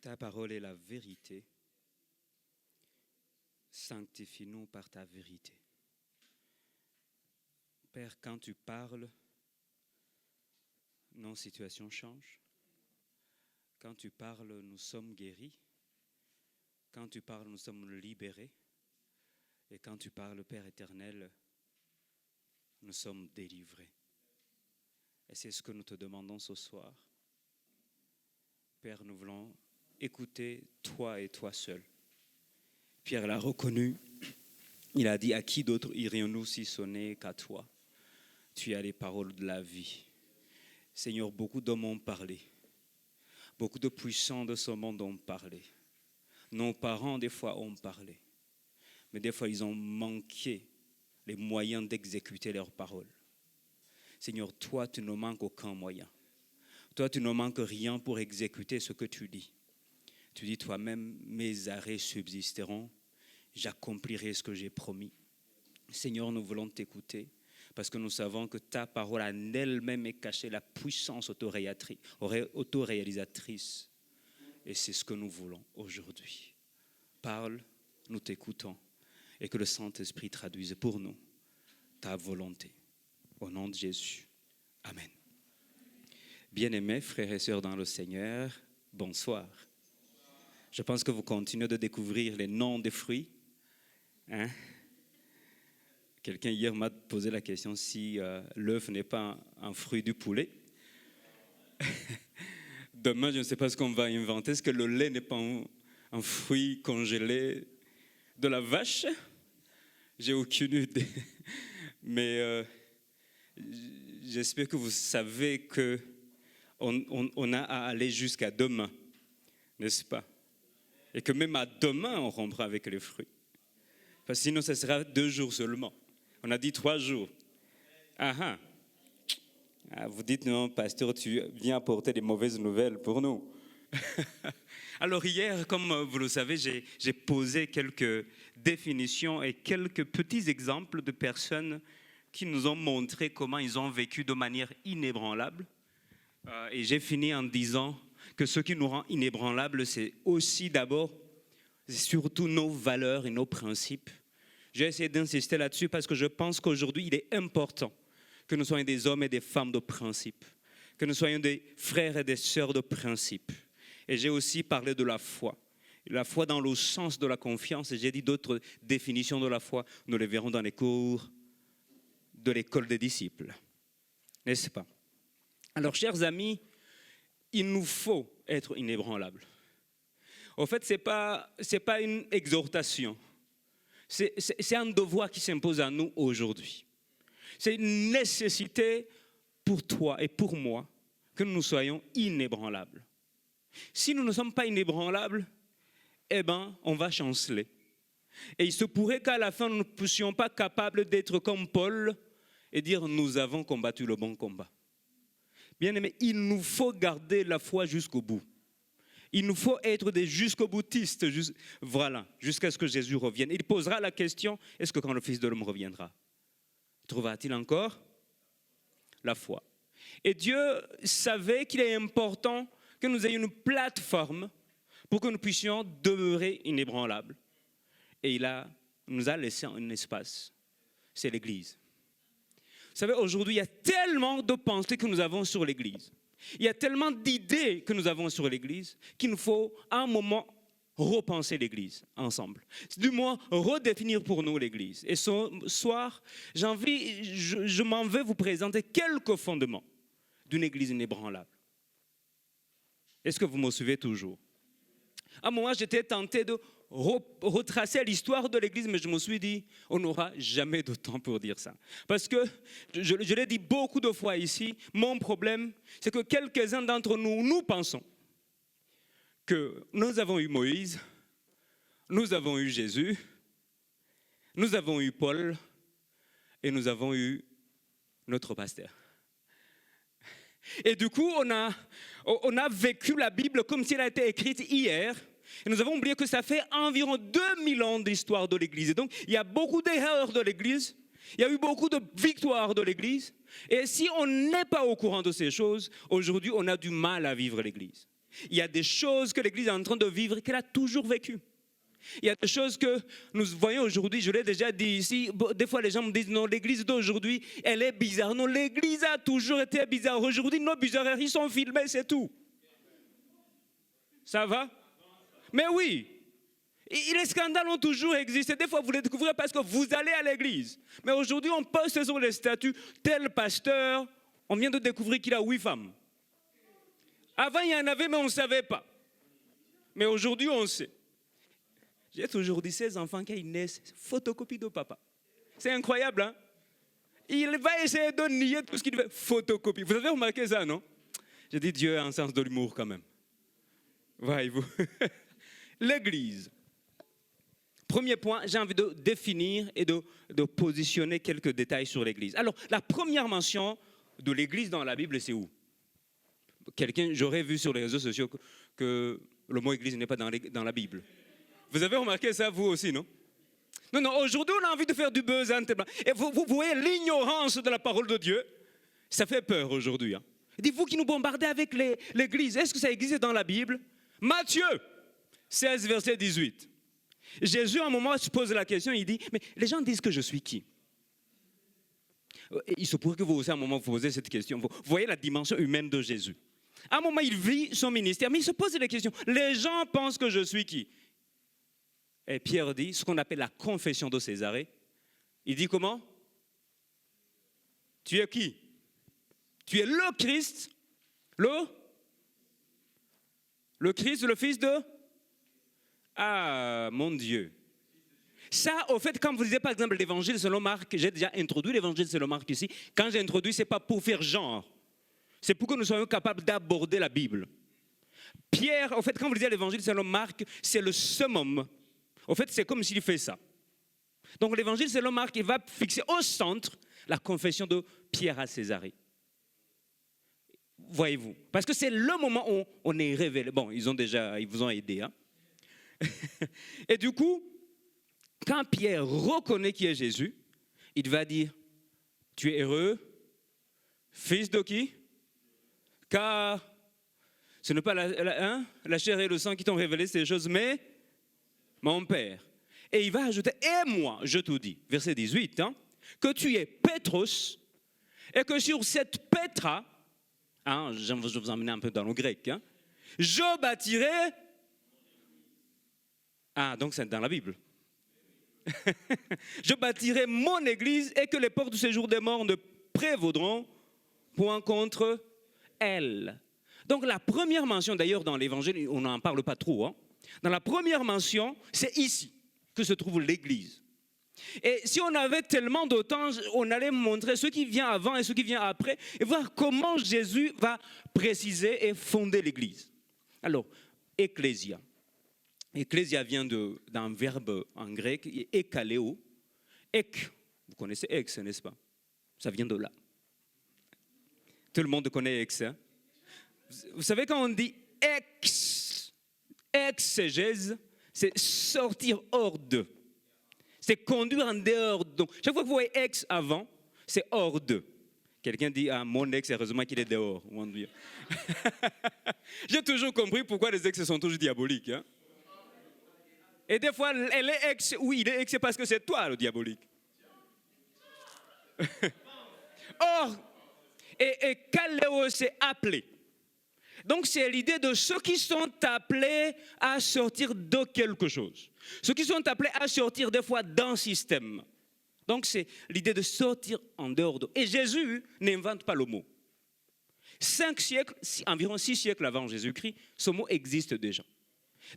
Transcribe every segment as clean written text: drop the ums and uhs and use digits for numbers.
Ta parole est la vérité. Sanctifie-nous par ta vérité. Père, quand tu parles, nos situations changent. Quand tu parles, nous sommes guéris. Quand tu parles, nous sommes libérés. Et quand tu parles, Père éternel, nous sommes délivrés. Et c'est ce que nous te demandons ce soir. Père, nous voulons écouter toi et toi seul. Pierre l'a reconnu. Il a dit, à qui d'autre irions-nous si ce n'est qu'à toi? Tu as les paroles de la vie. Seigneur, beaucoup d'hommes ont parlé. Beaucoup de puissants de ce monde ont parlé. Nos parents, des fois, ont parlé. Mais des fois, ils ont manqué les moyens d'exécuter leurs paroles. Seigneur, toi, tu ne manques aucun moyen. Toi, tu ne manques rien pour exécuter ce que tu dis. Tu dis toi-même, mes arrêts subsisteront, j'accomplirai ce que j'ai promis. Seigneur, nous voulons t'écouter parce que nous savons que ta parole en elle-même est cachée la puissance autoréalisatrice. Et c'est ce que nous voulons aujourd'hui. Parle, nous t'écoutons et que le Saint-Esprit traduise pour nous ta volonté. Au nom de Jésus. Amen. Bien-aimés frères et sœurs dans le Seigneur, bonsoir. Je pense que vous continuez de découvrir les noms des fruits. Quelqu'un hier m'a posé la question si l'œuf n'est pas un fruit du poulet. Demain, je ne sais pas ce qu'on va inventer. Est-ce que le lait n'est pas un fruit congelé de la vache? J'ai aucune idée. Mais j'espère que vous savez qu'on a à aller jusqu'à demain, n'est-ce pas? Et que même à demain, on rompra avec les fruits. Parce que sinon, ce sera 2 jours seulement. On a dit 3 jours. Vous dites, non, pasteur, tu viens apporter des mauvaises nouvelles pour nous. Alors hier, comme vous le savez, j'ai posé quelques définitions et quelques petits exemples de personnes qui nous ont montré comment ils ont vécu de manière inébranlable. Et j'ai fini en disant que ce qui nous rend inébranlables, c'est aussi d'abord, surtout nos valeurs et nos principes. J'ai essayé d'insister là-dessus parce que je pense qu'aujourd'hui, il est important que nous soyons des hommes et des femmes de principe, que nous soyons des frères et des sœurs de principe. Et j'ai aussi parlé de la foi dans le sens de la confiance. Et j'ai dit d'autres définitions de la foi, nous les verrons dans les cours de l'école des disciples, n'est-ce pas? Alors, chers amis, il nous faut être inébranlables. En fait, ce n'est pas une exhortation. C'est un devoir qui s'impose à nous aujourd'hui. C'est une nécessité pour toi et pour moi que nous soyons inébranlables. Si nous ne sommes pas inébranlables, on va chanceler. Et il se pourrait qu'à la fin, nous ne puissions pas capables d'être comme Paul et dire « nous avons combattu le bon combat ». Bien aimé, il nous faut garder la foi jusqu'au bout. Il nous faut être des jusqu'au-boutistes, jusqu'à ce que Jésus revienne. Il posera la question, est-ce que quand le Fils de l'homme reviendra, trouvera-t-il encore la foi? Et Dieu savait qu'il est important que nous ayons une plateforme pour que nous puissions demeurer inébranlables. Et il nous a laissé un espace, c'est l'Église. Vous savez, aujourd'hui, il y a tellement de pensées que nous avons sur l'Église. Il y a tellement d'idées que nous avons sur l'Église qu'il nous faut à un moment repenser l'Église ensemble. Du moins, redéfinir pour nous l'Église. Et ce soir, je m'en vais vous présenter quelques fondements d'une Église inébranlable. Est-ce que vous me suivez toujours? À un moment, j'étais tenté de retracer l'histoire de l'Église, mais je me suis dit, on n'aura jamais de temps pour dire ça. Parce que, je l'ai dit beaucoup de fois ici, mon problème, c'est que quelques-uns d'entre nous, nous pensons que nous avons eu Moïse, nous avons eu Jésus, nous avons eu Paul, et nous avons eu notre pasteur. Et du coup, on a vécu la Bible comme si elle a été écrite hier. Et nous avons oublié que ça fait environ 2000 ans d'histoire de l'Église. Et donc, il y a beaucoup d'erreurs de l'Église. Il y a eu beaucoup de victoires de l'Église. Et si on n'est pas au courant de ces choses, aujourd'hui, on a du mal à vivre l'Église. Il y a des choses que l'Église est en train de vivre qu'elle a toujours vécues. Il y a des choses que nous voyons aujourd'hui, je l'ai déjà dit ici, des fois les gens me disent non, l'Église d'aujourd'hui, elle est bizarre. Non, l'Église a toujours été bizarre. Aujourd'hui, nos bizarreries sont filmées, c'est tout. Ça va? Mais oui, et les scandales ont toujours existé. Des fois, vous les découvrez parce que vous allez à l'église. Mais aujourd'hui, on poste sur les statuts, tel pasteur, on vient de découvrir qu'il a 8 femmes. Avant, il y en avait, mais on ne savait pas. Mais aujourd'hui, on sait. J'ai toujours dit, ces enfants, quand ils naissent, photocopie de papa. C'est incroyable, hein? Il va essayer de nier tout ce qu'il fait. Photocopie. Vous avez remarqué ça, non? J'ai dit, Dieu a un sens de l'humour quand même. Voyez-vous. L'église. Premier point, j'ai envie de définir et de positionner quelques détails sur l'église. Alors, la première mention de l'église dans la Bible, c'est où? J'aurais vu sur les réseaux sociaux que le mot église n'est pas dans la Bible. Vous avez remarqué ça, vous aussi, non? Non, aujourd'hui, on a envie de faire du buzz. Et vous voyez l'ignorance de la parole de Dieu. Ça fait peur aujourd'hui. Hein. Dites-vous qui nous bombardez avec l'église. Est-ce que ça existe dans la Bible? Matthieu 16, verset 18. Jésus, à un moment, se pose la question, il dit, mais les gens disent que je suis qui? Il se pourrait que vous aussi, à un moment, vous posez cette question. Vous voyez la dimension humaine de Jésus. À un moment, il vit son ministère, mais il se pose des questions. Les gens pensent que je suis qui? Et Pierre dit, ce qu'on appelle la confession de Césarée. Il dit comment? Tu es qui? Tu es le Christ, le Christ, le Fils de... Ah, mon Dieu. Ça, au fait, quand vous lisez par exemple l'évangile selon Marc, j'ai déjà introduit l'évangile selon Marc ici. Quand j'ai introduit, ce n'est pas pour faire genre. C'est pour que nous soyons capables d'aborder la Bible. Pierre, au fait, quand vous lisez l'évangile selon Marc, c'est le summum. Au fait, c'est comme s'il fait ça. Donc l'évangile selon Marc, il va fixer au centre la confession de Pierre à Césarée. Voyez-vous. Parce que c'est le moment où on est révélé. Bon, ils vous ont aidé. Hein? Et du coup, quand Pierre reconnaît qui est Jésus, il va dire, tu es heureux, fils de qui? Car ce n'est pas la chair et le sang qui t'ont révélé ces choses, mais mon Père. Et il va ajouter, et moi, je te dis, verset 18, hein, que tu es Pétros, et que sur cette Pétra, hein, je vais vous emmener un peu dans le grec, hein, je bâtirai... Ah, donc c'est dans la Bible. Je bâtirai mon église et que les portes du séjour des morts ne prévaudront point contre elle. Donc la première mention, d'ailleurs dans l'évangile, on n'en parle pas trop. Hein. Dans la première mention, c'est ici que se trouve l'église. Et si on avait tellement de temps, on allait montrer ce qui vient avant et ce qui vient après et voir comment Jésus va préciser et fonder l'église. Alors, ecclésia. Ecclésia vient d'un verbe en grec, ekaleo. Ek, vous connaissez ex, n'est-ce pas? Ça vient de là. Tout le monde connaît ex. Hein? Vous savez quand on dit exégèse, c'est sortir hors de. C'est conduire en dehors de. Chaque fois que vous voyez ex avant, c'est hors de. Quelqu'un dit, ah, mon ex, heureusement qu'il est dehors. J'ai toujours compris pourquoi les ex sont toujours diaboliques. Hein? Et des fois, elle est ex, oui, il est ex, c'est parce que c'est toi le diabolique. Or, et Kaleo, c'est appelé. Donc, c'est l'idée de ceux qui sont appelés à sortir de quelque chose. Ceux qui sont appelés à sortir des fois d'un système. Donc, c'est l'idée de sortir en dehors de... Et Jésus n'invente pas le mot. 5 siècles, environ 6 siècles avant Jésus-Christ, ce mot existe déjà.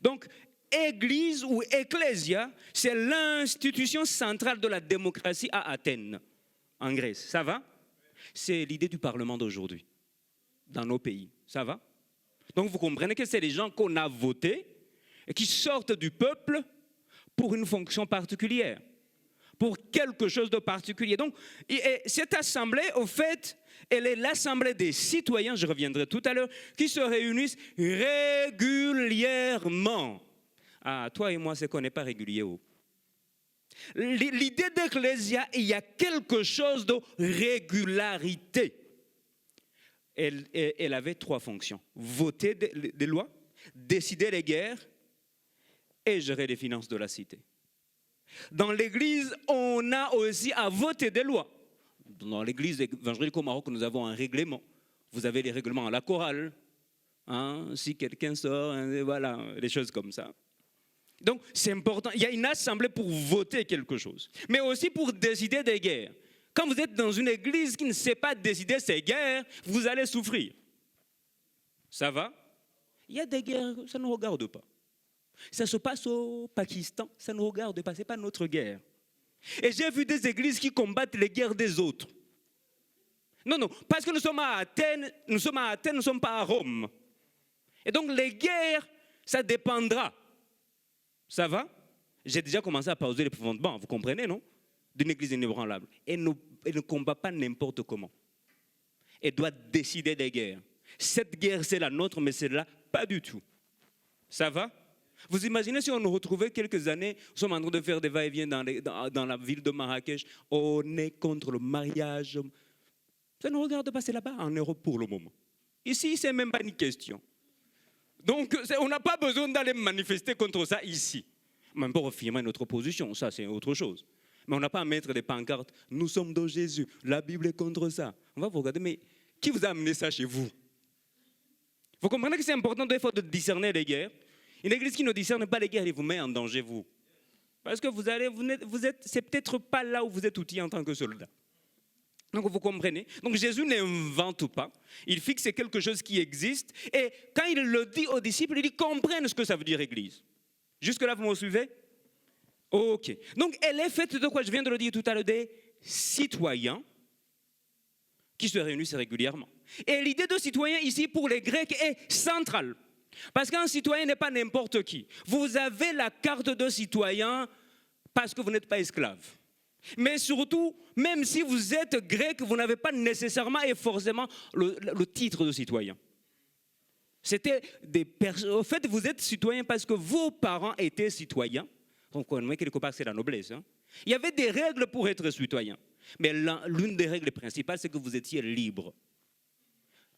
Donc, Église ou ecclésia, c'est l'institution centrale de la démocratie à Athènes, en Grèce. Ça va? C'est l'idée du Parlement d'aujourd'hui, dans nos pays. Ça va? Donc vous comprenez que c'est les gens qu'on a votés et qui sortent du peuple pour une fonction particulière, pour quelque chose de particulier. Donc cette assemblée, au fait, elle est l'assemblée des citoyens, je reviendrai tout à l'heure, qui se réunissent régulièrement. Ah, toi et moi, c'est qu'on n'est pas régulier. Oh. L'idée d'ecclésia, il y a quelque chose de régularité. elle avait 3 fonctions. Voter des lois, décider les guerres et gérer les finances de la cité. Dans l'église, on a aussi à voter des lois. Dans l'église évangélique au Maroc, nous avons un règlement. Vous avez les règlements à la chorale. Hein, si quelqu'un sort, voilà, des choses comme ça. Donc, c'est important. Il y a une assemblée pour voter quelque chose, mais aussi pour décider des guerres. Quand vous êtes dans une église qui ne sait pas décider ces guerres, vous allez souffrir. Ça va? Il y a des guerres, ça ne nous regarde pas. Ça se passe au Pakistan, ça ne nous regarde pas, ce n'est pas notre guerre. Et j'ai vu des églises qui combattent les guerres des autres. Non, non, parce que nous sommes à Athènes, nous ne sommes pas à Rome. Et donc les guerres, ça dépendra. Ça va? J'ai déjà commencé à poser les fondements, vous comprenez, non? D'une église inébranlable. Elle ne combat pas n'importe comment. Elle doit décider des guerres. Cette guerre, c'est la nôtre, mais celle-là, pas du tout. Ça va? Vous imaginez si on nous retrouvait quelques années, nous sommes en train de faire des va-et-vient dans la ville de Marrakech, on est contre le mariage. Ça ne nous regarde pas, c'est là-bas en Europe pour le moment. Ici, ce n'est même pas une question. Donc, on n'a pas besoin d'aller manifester contre ça ici. Même pour affirmer notre position, ça c'est autre chose. Mais on n'a pas à mettre des pancartes. Nous sommes de Jésus, la Bible est contre ça. On va vous regarder, mais qui vous a amené ça chez vous? Vous comprenez que c'est important des fois de discerner les guerres. Une église qui ne discerne pas les guerres, elle vous met en danger, vous. Parce que c'est peut-être pas là où vous êtes outillé en tant que soldat. Donc vous comprenez. Donc Jésus n'invente pas. Il fixe quelque chose qui existe. Et quand il le dit aux disciples, ils comprennent ce que ça veut dire église. Jusque-là, vous me suivez? Ok. Donc elle est faite de quoi? Je viens de le dire tout à l'heure, des citoyens qui se réunissent régulièrement. Et l'idée de citoyen ici pour les Grecs est centrale. Parce qu'un citoyen n'est pas n'importe qui. Vous avez la carte de citoyen parce que vous n'êtes pas esclave. Mais surtout, même si vous êtes grec, vous n'avez pas nécessairement et forcément le titre de citoyen. Au fait, vous êtes citoyen parce que vos parents étaient citoyens. Donc, quelque part, c'est la noblesse. Hein. Il y avait des règles pour être citoyen. Mais l'une des règles principales, c'est que vous étiez libre.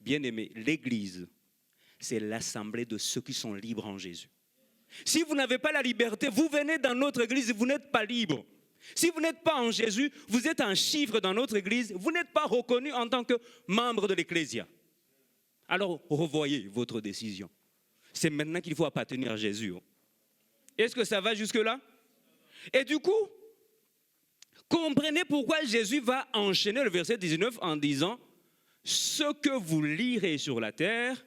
Bien aimé, l'Église, c'est l'assemblée de ceux qui sont libres en Jésus. Si vous n'avez pas la liberté, vous venez dans notre Église et vous n'êtes pas libre. Si vous n'êtes pas en Jésus, vous êtes un chiffre dans notre Église, vous n'êtes pas reconnu en tant que membre de l'Ecclésia. Alors, revoyez votre décision. C'est maintenant qu'il faut appartenir à Jésus. Est-ce que ça va jusque-là? Et du coup, comprenez pourquoi Jésus va enchaîner le verset 19 en disant « Ce que vous lirez sur la terre »,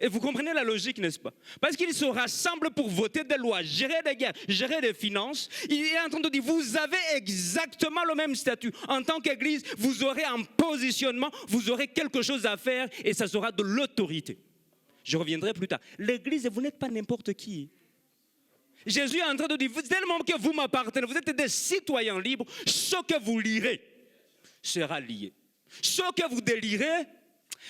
et vous comprenez la logique, n'est-ce pas? Parce qu'ils se rassemblent pour voter des lois, gérer des guerres, gérer des finances. Il est en train de dire, vous avez exactement le même statut. En tant qu'Église, vous aurez un positionnement, vous aurez quelque chose à faire et ça sera de l'autorité. Je reviendrai plus tard. L'Église, vous n'êtes pas n'importe qui. Jésus est en train de dire, tellement que vous m'appartenez, vous êtes des citoyens libres, ce que vous lirez sera lié. Ce que vous délirez,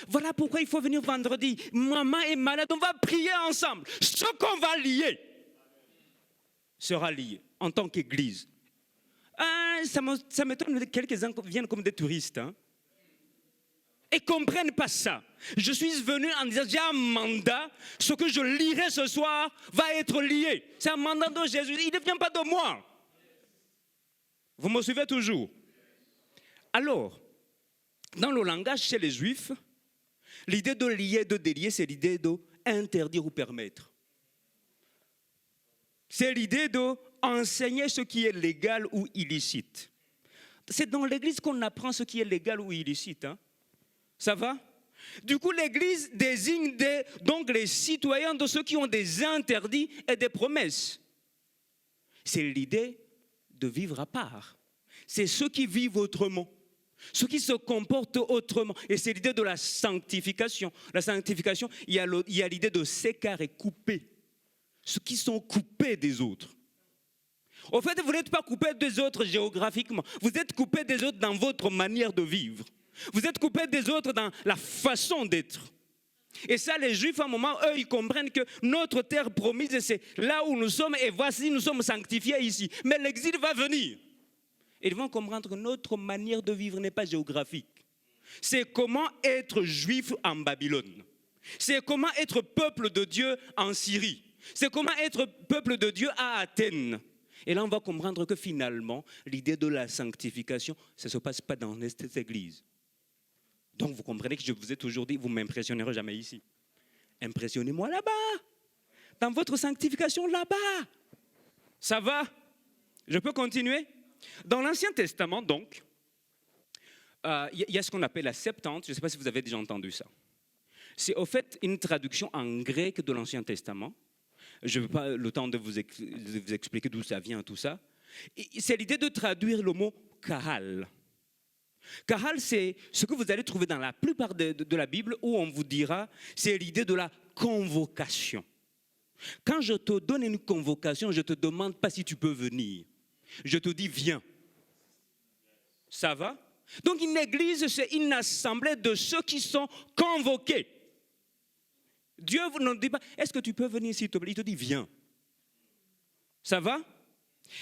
voilà pourquoi il faut venir vendredi. Maman est malade, on va prier ensemble. Ce qu'on va lier sera lié en tant qu'Église. Ça m'étonne que quelques-uns viennent comme des touristes. Hein, et ne comprennent pas ça. Je suis venu en disant, j'ai un mandat, ce que je lirai ce soir va être lié. C'est un mandat de Jésus, il ne vient pas de moi. Vous me suivez toujours? Alors, dans le langage chez les Juifs, l'idée de lier, de délier, c'est l'idée d'interdire ou permettre. C'est l'idée d'enseigner ce qui est légal ou illicite. C'est dans l'Église qu'on apprend ce qui est légal ou illicite. Hein? Ça va? Du coup, l'Église désigne donc les citoyens de ceux qui ont des interdits et des promesses. C'est l'idée de vivre à part. C'est ceux qui vivent autrement. Ceux qui se comportent autrement. Et c'est l'idée de la sanctification. La sanctification, il y a l'idée de s'écarter, couper. Ceux qui sont coupés des autres. Au fait, vous n'êtes pas coupés des autres géographiquement. Vous êtes coupés des autres dans votre manière de vivre. Vous êtes coupés des autres dans la façon d'être. Et ça, les Juifs, à un moment, eux, ils comprennent que notre terre promise, c'est là où nous sommes. Et voici, nous sommes sanctifiés ici. Mais l'exil va venir. Ils vont comprendre que notre manière de vivre n'est pas géographique. C'est comment être juif en Babylone. C'est comment être peuple de Dieu en Syrie. C'est comment être peuple de Dieu à Athènes. Et là, on va comprendre que finalement, l'idée de la sanctification, ça ne se passe pas dans cette église. Donc, vous comprenez que je vous ai toujours dit, vous ne m'impressionnerez jamais ici. Impressionnez-moi là-bas, dans votre sanctification là-bas. Ça va? Je peux continuer? Dans l'Ancien Testament, donc, il y a ce qu'on appelle la Septante. Je ne sais pas si vous avez déjà entendu ça. C'est au fait une traduction en grec de l'Ancien Testament. Je n'ai pas le temps de vous expliquer d'où ça vient, tout ça. C'est l'idée de traduire le mot kahal. Kahal, c'est ce que vous allez trouver dans la plupart de la Bible où on vous dira, c'est l'idée de la convocation. Quand je te donne une convocation, je ne te demande pas si tu peux venir. Je te dis, viens. Ça va? Donc une église, c'est une assemblée de ceux qui sont convoqués. Dieu ne dit pas, est-ce que tu peux venir s'il te plaît? Il te dit, viens. Ça va?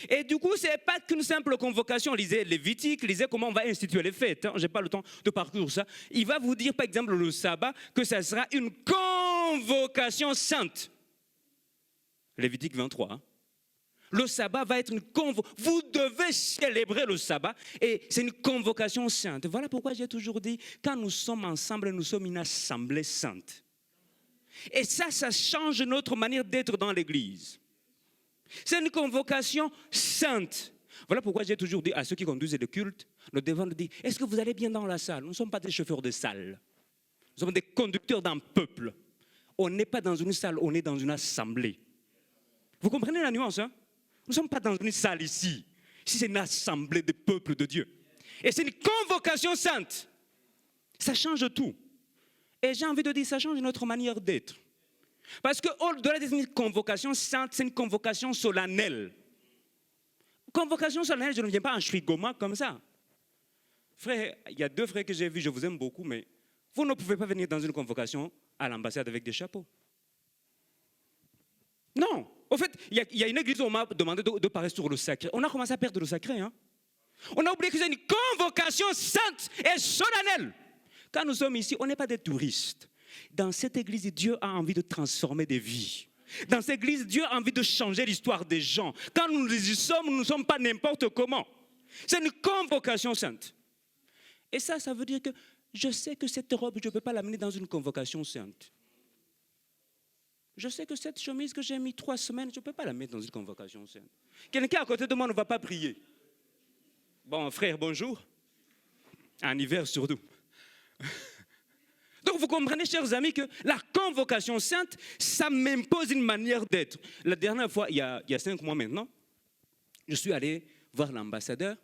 Et du coup, ce n'est pas qu'une simple convocation. Lisez Lévitique, lisez comment on va instituer les fêtes. Je n'ai pas le temps de parcourir ça. Il va vous dire, par exemple, le sabbat, que ça sera une convocation sainte. Lévitique 23. Hein? Le sabbat va être une convocation. Vous devez célébrer le sabbat et c'est une convocation sainte. Voilà pourquoi j'ai toujours dit, quand nous sommes ensemble, nous sommes une assemblée sainte. Et ça change notre manière d'être dans l'église. C'est une convocation sainte. Voilà pourquoi j'ai toujours dit à ceux qui conduisent le culte, le devant de dire, est-ce que vous allez bien dans la salle? Nous ne sommes pas des chauffeurs de salle. Nous sommes des conducteurs d'un peuple. On n'est pas dans une salle, on est dans une assemblée. Vous comprenez la nuance, hein? Nous ne sommes pas dans une salle ici. Ici, c'est une assemblée de peuple de Dieu. Et c'est une convocation sainte. Ça change tout. Et j'ai envie de dire, ça change notre manière d'être. Parce qu'au-delà d'une convocation sainte, c'est une convocation solennelle. Convocation solennelle, je ne viens pas en chouigoma comme ça. Frère, il y a 2 frères que j'ai vus, je vous aime beaucoup, mais vous ne pouvez pas venir dans une convocation à l'ambassade avec des chapeaux. Non. Au fait, il y a une église où on m'a demandé de parler sur le sacré. On a commencé à perdre le sacré. Hein? On a oublié que c'est une convocation sainte et solennelle. Quand nous sommes ici, on n'est pas des touristes. Dans cette église, Dieu a envie de transformer des vies. Dans cette église, Dieu a envie de changer l'histoire des gens. Quand nous y sommes, nous ne sommes pas n'importe comment. C'est une convocation sainte. Et ça veut dire que je sais que cette robe, je ne peux pas l'amener dans une convocation sainte. Je sais que cette chemise que j'ai mis 3 semaines, je ne peux pas la mettre dans une convocation sainte. Quelqu'un à côté de moi ne va pas prier. Bon, frère, bonjour. En hiver surtout. Donc vous comprenez, chers amis, que la convocation sainte, ça m'impose une manière d'être. La dernière fois, il y a 5 mois maintenant, je suis allé voir l'ambassadeur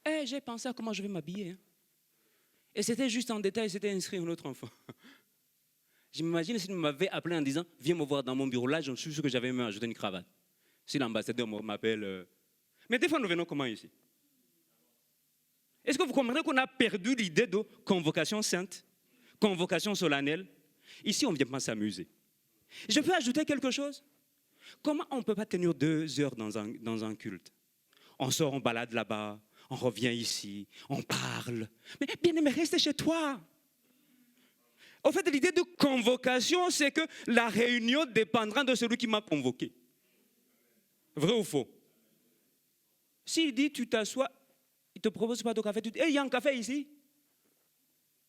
et j'ai pensé à comment je vais m'habiller. Hein. Et c'était juste en détail, c'était inscrit un autre enfant. Je m'imagine s'il m'avait appelé en disant, viens me voir dans mon bureau. Là, je suis sûr que j'avais même ajouté une cravate. Si l'ambassadeur m'appelle. Mais des fois, nous venons comment ici? Est-ce que vous comprenez qu'on a perdu l'idée de convocation sainte, convocation solennelle? Ici, on ne vient pas s'amuser. Je peux ajouter quelque chose? Comment on ne peut pas tenir 2 heures dans un culte? On sort, on balade là-bas, on revient ici, on parle. Mais bien aimé, reste chez toi. Au fait, l'idée de convocation, c'est que la réunion dépendra de celui qui m'a convoqué. Vrai ou faux? S'il dit, tu t'assois, il ne te propose pas de café, tu dis, il y a un café ici?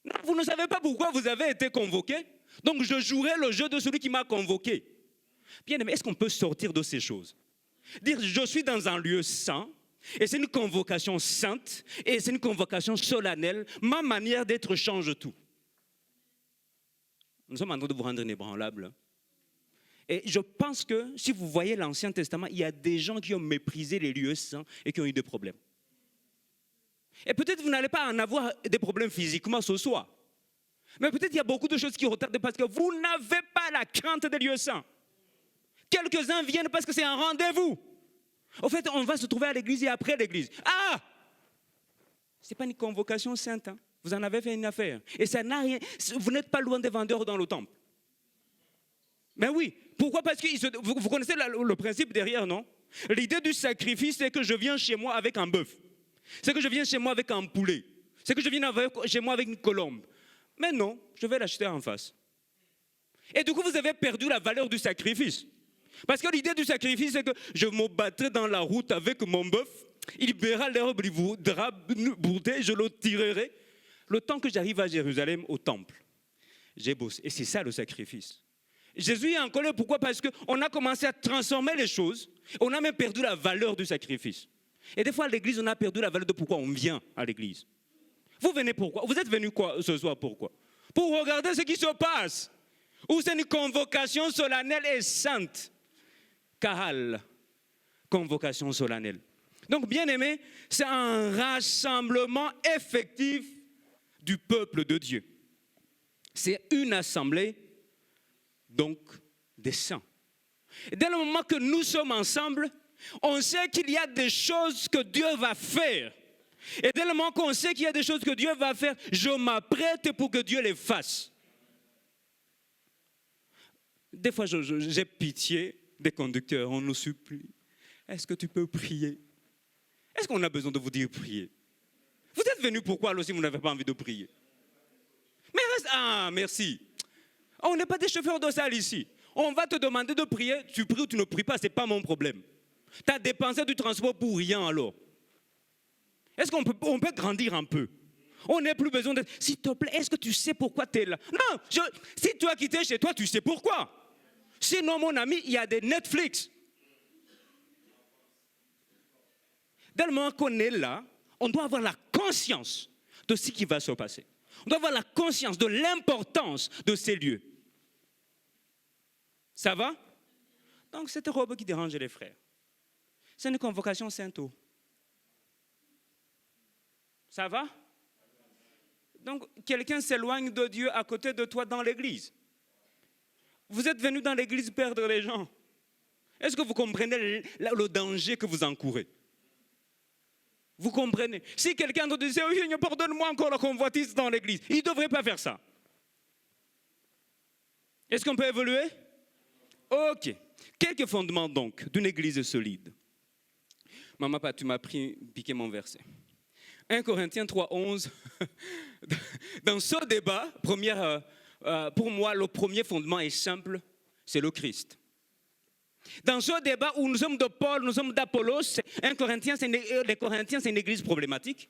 Non, vous ne savez pas pourquoi vous avez été convoqué. Donc, je jouerai le jeu de celui qui m'a convoqué. Bien aimé, est-ce qu'on peut sortir de ces choses? Dire, je suis dans un lieu saint, et c'est une convocation sainte, et c'est une convocation solennelle. Ma manière d'être change tout. Nous sommes en train de vous rendre inébranlable. Et je pense que si vous voyez l'Ancien Testament, il y a des gens qui ont méprisé les lieux saints et qui ont eu des problèmes. Et peut-être vous n'allez pas en avoir des problèmes physiquement ce soir. Mais peut-être il y a beaucoup de choses qui retardent parce que vous n'avez pas la crainte des lieux saints. Quelques-uns viennent parce que c'est un rendez-vous. Au fait, on va se trouver à l'église et après l'église. Ah! Ce n'est pas une convocation sainte. Hein? Vous en avez fait une affaire. Et ça n'a rien. Vous n'êtes pas loin des vendeurs dans le temple. Mais oui. Pourquoi? Parce que vous connaissez le principe derrière, non? L'idée du sacrifice, c'est que je viens chez moi avec un bœuf. C'est que je viens chez moi avec un poulet. C'est que je viens chez moi avec une colombe. Mais non, je vais l'acheter en face. Et du coup, vous avez perdu la valeur du sacrifice. Parce que l'idée du sacrifice, c'est que je me battrai dans la route avec mon bœuf, il verra l'herbe, il voudra brouter, je le tirerai. Le temps que j'arrive à Jérusalem, au temple, j'ai bossé. Et c'est ça le sacrifice. Jésus est en colère, pourquoi? Parce qu'on a commencé à transformer les choses, on a même perdu la valeur du sacrifice. Et des fois, à l'église, on a perdu la valeur de pourquoi on vient à l'église. Vous venez pourquoi? Vous êtes venus quoi ce soir pourquoi? Pour regarder ce qui se passe. Ou c'est une convocation solennelle et sainte. Kahal, convocation solennelle. Donc, bien aimé, c'est un rassemblement effectif du peuple de Dieu. C'est une assemblée, donc, des saints. Et dès le moment que nous sommes ensemble, on sait qu'il y a des choses que Dieu va faire. Et dès le moment qu'on sait qu'il y a des choses que Dieu va faire, je m'apprête pour que Dieu les fasse. Des fois, j'ai pitié des conducteurs, on nous supplie. Est-ce que tu peux prier? Est-ce qu'on a besoin de vous dire prier? Vous êtes venus pourquoi alors si vous n'avez pas envie de prier? Mais reste, merci. On n'est pas des chauffeurs de salle ici. On va te demander de prier, tu pries ou tu ne pries pas, ce n'est pas mon problème. Tu as dépensé du transport pour rien alors. Est-ce qu'on peut grandir un peu? On n'a plus besoin de... S'il te plaît, est-ce que tu sais pourquoi tu es là? Non, si tu as quitté chez toi, tu sais pourquoi. Sinon, mon ami, il y a des Netflix. Dès le moment qu'on est là, on doit avoir la conscience de ce qui va se passer. On doit avoir la conscience de l'importance de ces lieux. Ça va? Donc, cette robe qui dérange les frères, c'est une convocation sainte. Ça va? Donc, quelqu'un s'éloigne de Dieu à côté de toi dans l'église. Vous êtes venu dans l'église perdre les gens. Est-ce que vous comprenez le danger que vous encourez? Vous comprenez? Si quelqu'un te disait, oh, Seigneur, pardonne-moi encore la convoitise dans l'église, il ne devrait pas faire ça. Est-ce qu'on peut évoluer? Ok. Quelques fondements donc d'une église solide. Maman, tu m'as piqué mon verset. 1 Corinthiens 3:11. Dans ce débat, pour moi, le premier fondement est simple, c'est le Christ. Dans ce débat où nous sommes de Paul, nous sommes d'Apollos, les Corinthiens, c'est une église problématique.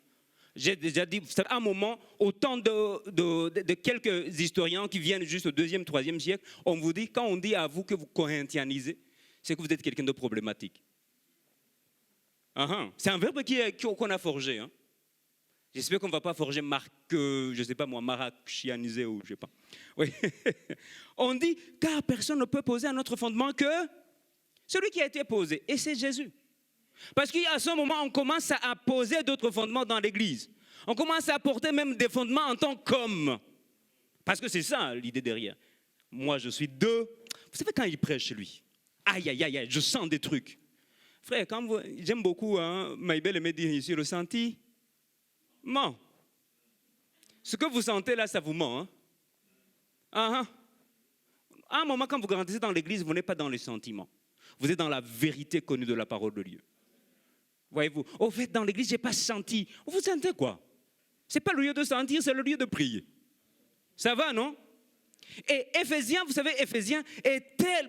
J'ai déjà dit, à un moment, autant de quelques historiens qui viennent juste au 2e, 3e siècle, on vous dit, quand on dit à vous que vous corinthianisez, c'est que vous êtes quelqu'un de problématique. C'est un verbe qu'on a forgé. Hein. J'espère qu'on ne va pas forger je ne sais pas moi, marachianiser ou je ne sais pas. Oui. On dit, car personne ne peut poser un autre fondement que celui qui a été posé, et c'est Jésus. Parce qu'à ce moment, on commence à poser d'autres fondements dans l'église. On commence à apporter même des fondements en tant qu'homme. Parce que c'est ça l'idée derrière. Moi, je suis deux. Vous savez quand il prêche, lui, aïe, aïe, aïe, je sens des trucs. Frère, j'aime beaucoup, Maïbel aimait dire ici, le sentiment. Ce que vous sentez là, ça vous ment. À un moment, quand vous grandissez dans l'église, vous n'êtes pas dans les sentiments. Vous êtes dans la vérité connue de la parole de Dieu. Voyez-vous, au fait, dans l'église, je n'ai pas senti. Vous sentez quoi? Ce n'est pas le lieu de sentir, c'est le lieu de prier. Ça va, non? Et Éphésiens, vous savez,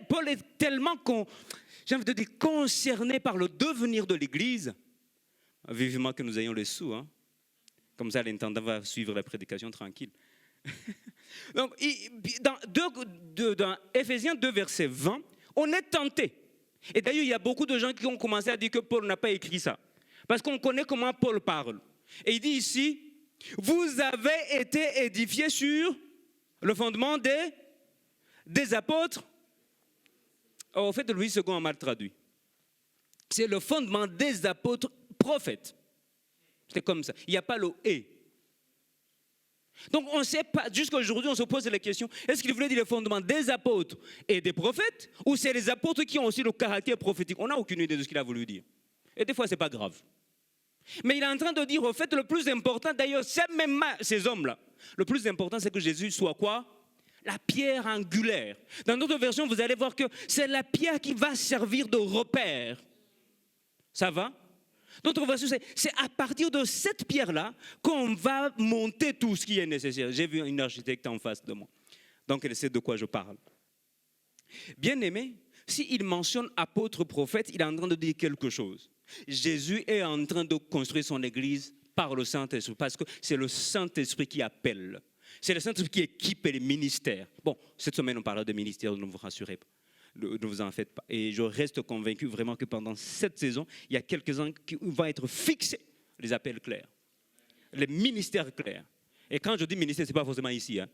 Paul est tellement, j'ai envie de dire, concerné par le devenir de l'église. Vivement que nous ayons les sous. Comme ça, l'intendant va suivre la prédication tranquille. Donc, dans Éphésiens 2, verset 20, on est tenté. Et d'ailleurs, il y a beaucoup de gens qui ont commencé à dire que Paul n'a pas écrit ça. Parce qu'on connaît comment Paul parle. Et il dit ici, vous avez été édifiés sur le fondement des apôtres. Au fait, Louis II a mal traduit. C'est le fondement des apôtres prophètes. C'est comme ça. Il n'y a pas le « et ». Donc on ne sait pas, jusqu'à aujourd'hui on se pose la question, est-ce qu'il voulait dire le fondement des apôtres et des prophètes, ou c'est les apôtres qui ont aussi le caractère prophétique? On n'a aucune idée de ce qu'il a voulu dire. Et des fois ce n'est pas grave. Mais il est en train de dire, au fait, le plus important, d'ailleurs, ces hommes-là, le plus important c'est que Jésus soit quoi? La pierre angulaire. Dans d'autres versions, vous allez voir que c'est la pierre qui va servir de repère. Ça va? Notre voiture, c'est à partir de cette pierre-là qu'on va monter tout ce qui est nécessaire. J'ai vu une architecte en face de moi. Donc, elle sait de quoi je parle. Bien aimé, s'il mentionne apôtre, prophète, il est en train de dire quelque chose. Jésus est en train de construire son église par le Saint-Esprit, parce que c'est le Saint-Esprit qui appelle. C'est le Saint-Esprit qui équipe les ministères. Bon, cette semaine, on parlera de ministères, ne vous rassurez pas. Ne vous en faites pas. Et je reste convaincu vraiment que pendant cette saison, il y a quelques-uns qui vont être fixés, les appels clairs, les ministères clairs. Et quand je dis ministère, ce n'est pas forcément ici. Hein.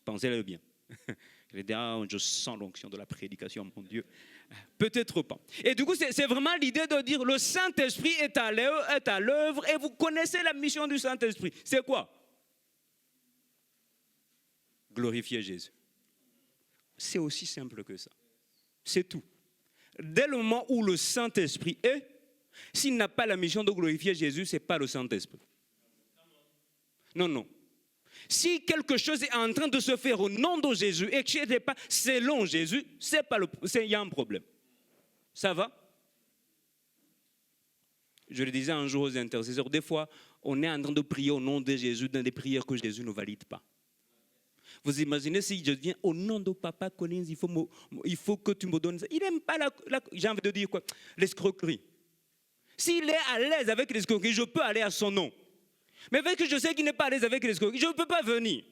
Pensez-le bien. Je dis, je sens l'onction de la prédication, mon Dieu. Peut-être pas. Et du coup, c'est vraiment l'idée de dire, le Saint-Esprit est à l'œuvre et vous connaissez la mission du Saint-Esprit. C'est quoi? Glorifier Jésus. C'est aussi simple que ça. C'est tout. Dès le moment où le Saint-Esprit est, s'il n'a pas la mission de glorifier Jésus, ce n'est pas le Saint-Esprit. Non. Si quelque chose est en train de se faire au nom de Jésus et que ce n'est pas selon Jésus, il y a un problème. Ça va? Je le disais un jour aux intercesseurs, des fois, on est en train de prier au nom de Jésus dans des prières que Jésus ne valide pas. Vous imaginez si je viens au nom de Papa Collins, il faut que tu me donnes ça. Il n'aime pas j'ai envie de dire quoi? L'escroquerie. S'il est à l'aise avec l'escroquerie, je peux aller à son nom. Mais vu que je sais qu'il n'est pas à l'aise avec l'escroquerie, je ne peux pas venir.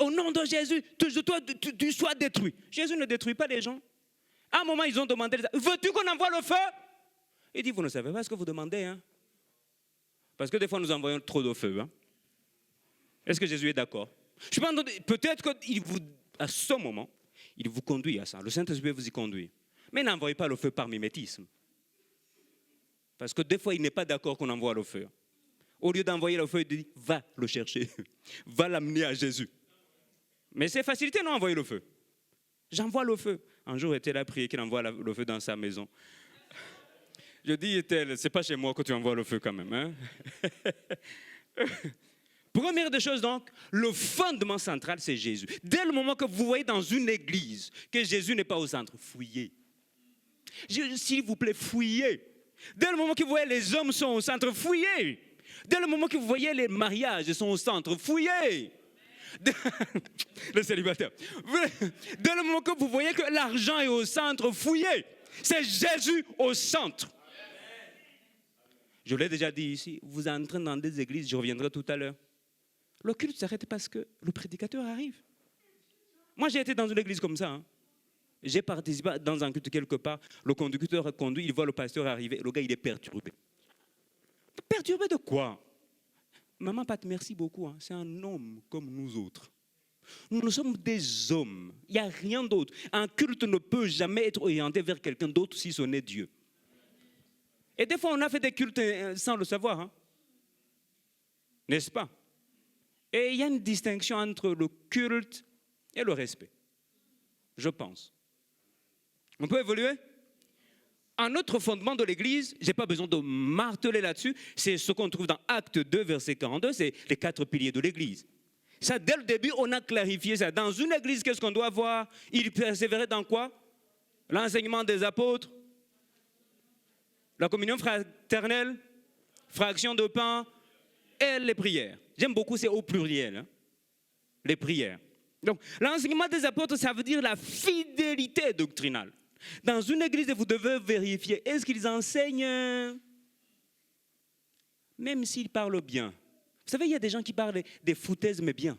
Au nom de Jésus, tu sois détruit. Jésus ne détruit pas les gens. À un moment, ils ont demandé, veux-tu qu'on envoie le feu? Il dit, vous ne savez pas ce que vous demandez. Hein? Parce que des fois, nous envoyons trop de feu. Hein? Est-ce que Jésus est d'accord? Je pense peut-être qu'à ce moment, il vous conduit à ça. Le Saint-Esprit vous y conduit. Mais n'envoyez pas le feu par mimétisme. Parce que des fois, il n'est pas d'accord qu'on envoie le feu. Au lieu d'envoyer le feu, il dit, va le chercher. Va l'amener à Jésus. Mais c'est facilité, non, envoyer le feu. J'envoie le feu. Un jour, était là prier qu'il envoie le feu dans sa maison. Je dis, c'est pas chez moi que tu envoies le feu quand même. Hein? Première des choses donc, le fondement central, c'est Jésus. Dès le moment que vous voyez dans une église que Jésus n'est pas au centre, fouillez. S'il vous plaît, fouillez. Dès le moment que vous voyez les hommes sont au centre, fouillez. Dès le moment que vous voyez les mariages sont au centre, fouillez. Le célibataire. Dès le moment que vous voyez que l'argent est au centre, fouillez. C'est Jésus au centre. Je l'ai déjà dit ici, vous entrez dans des églises, je reviendrai tout à l'heure. Le culte s'arrête parce que le prédicateur arrive. Moi, j'ai été dans une église comme ça. Hein. J'ai participé dans un culte quelque part. Le conducteur a conduit, il voit le pasteur arriver. Le gars, il est perturbé. Perturbé de quoi? Maman Pat, merci beaucoup. Hein. C'est un homme comme nous autres. Nous sommes des hommes. Il n'y a rien d'autre. Un culte ne peut jamais être orienté vers quelqu'un d'autre si ce n'est Dieu. Et des fois, on a fait des cultes sans le savoir. Hein. N'est-ce pas? Et il y a une distinction entre le culte et le respect. Je pense. On peut évoluer? Un autre fondement de l'Église, je n'ai pas besoin de marteler là-dessus, c'est ce qu'on trouve dans Acte 2, verset 42, c'est les 4 piliers de l'Église. Ça, dès le début, on a clarifié ça. Dans une Église, qu'est-ce qu'on doit avoir? Il persévérait dans quoi? L'enseignement des apôtres, la communion fraternelle, fraction de pain et les prières. J'aime beaucoup, c'est au pluriel, hein? Les prières. Donc, l'enseignement des apôtres, ça veut dire la fidélité doctrinale. Dans une église, vous devez vérifier, est-ce qu'ils enseignent, même s'ils parlent bien. Vous savez, il y a des gens qui parlent des foutaises, mais bien.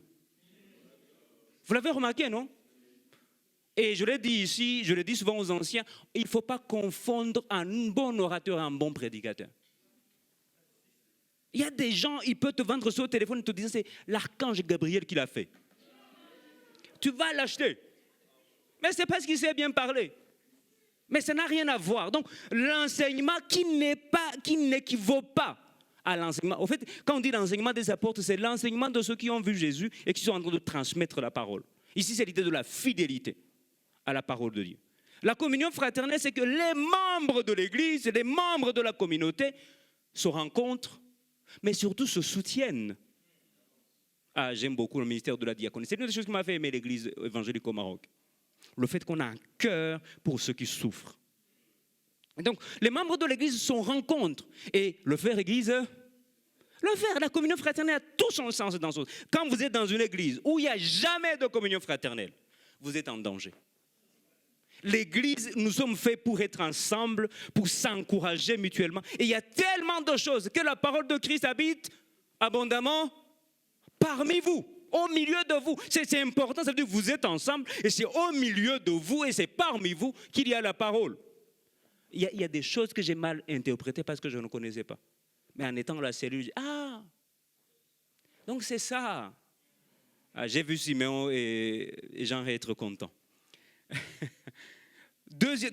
Vous l'avez remarqué, non? Et je l'ai dit ici, je le dis souvent aux anciens, il ne faut pas confondre un bon orateur et un bon prédicateur. Il y a des gens, ils peuvent te vendre sur le téléphone et te dire, c'est l'archange Gabriel qui l'a fait. Tu vas l'acheter. Mais c'est parce qu'il sait bien parler. Mais ça n'a rien à voir. Donc, l'enseignement qui n'équivaut pas à l'enseignement. En fait, quand on dit l'enseignement des apôtres, c'est l'enseignement de ceux qui ont vu Jésus et qui sont en train de transmettre la parole. Ici, c'est l'idée de la fidélité à la parole de Dieu. La communion fraternelle, c'est que les membres de l'Église, les membres de la communauté se rencontrent, mais surtout se soutiennent. Ah, j'aime beaucoup le ministère de la diaconie. C'est une des choses qui m'a fait aimer l'Église évangélique au Maroc. Le fait qu'on a un cœur pour ceux qui souffrent. Donc, les membres de l'Église se rencontrent. Et le faire Église, la communion fraternelle a tout son sens dans ce. Quand vous êtes dans une Église où il n'y a jamais de communion fraternelle, vous êtes en danger. L'Église, nous sommes faits pour être ensemble, pour s'encourager mutuellement. Et il y a tellement de choses que la parole de Christ habite abondamment parmi vous, au milieu de vous. C'est important, ça veut dire que vous êtes ensemble et c'est au milieu de vous et c'est parmi vous qu'il y a la parole. Il y a des choses que j'ai mal interprétées parce que je ne connaissais pas. Mais en étant dans la cellule, je dis, ah, donc c'est ça. Ah, j'ai vu Siméon et j'en vais être content.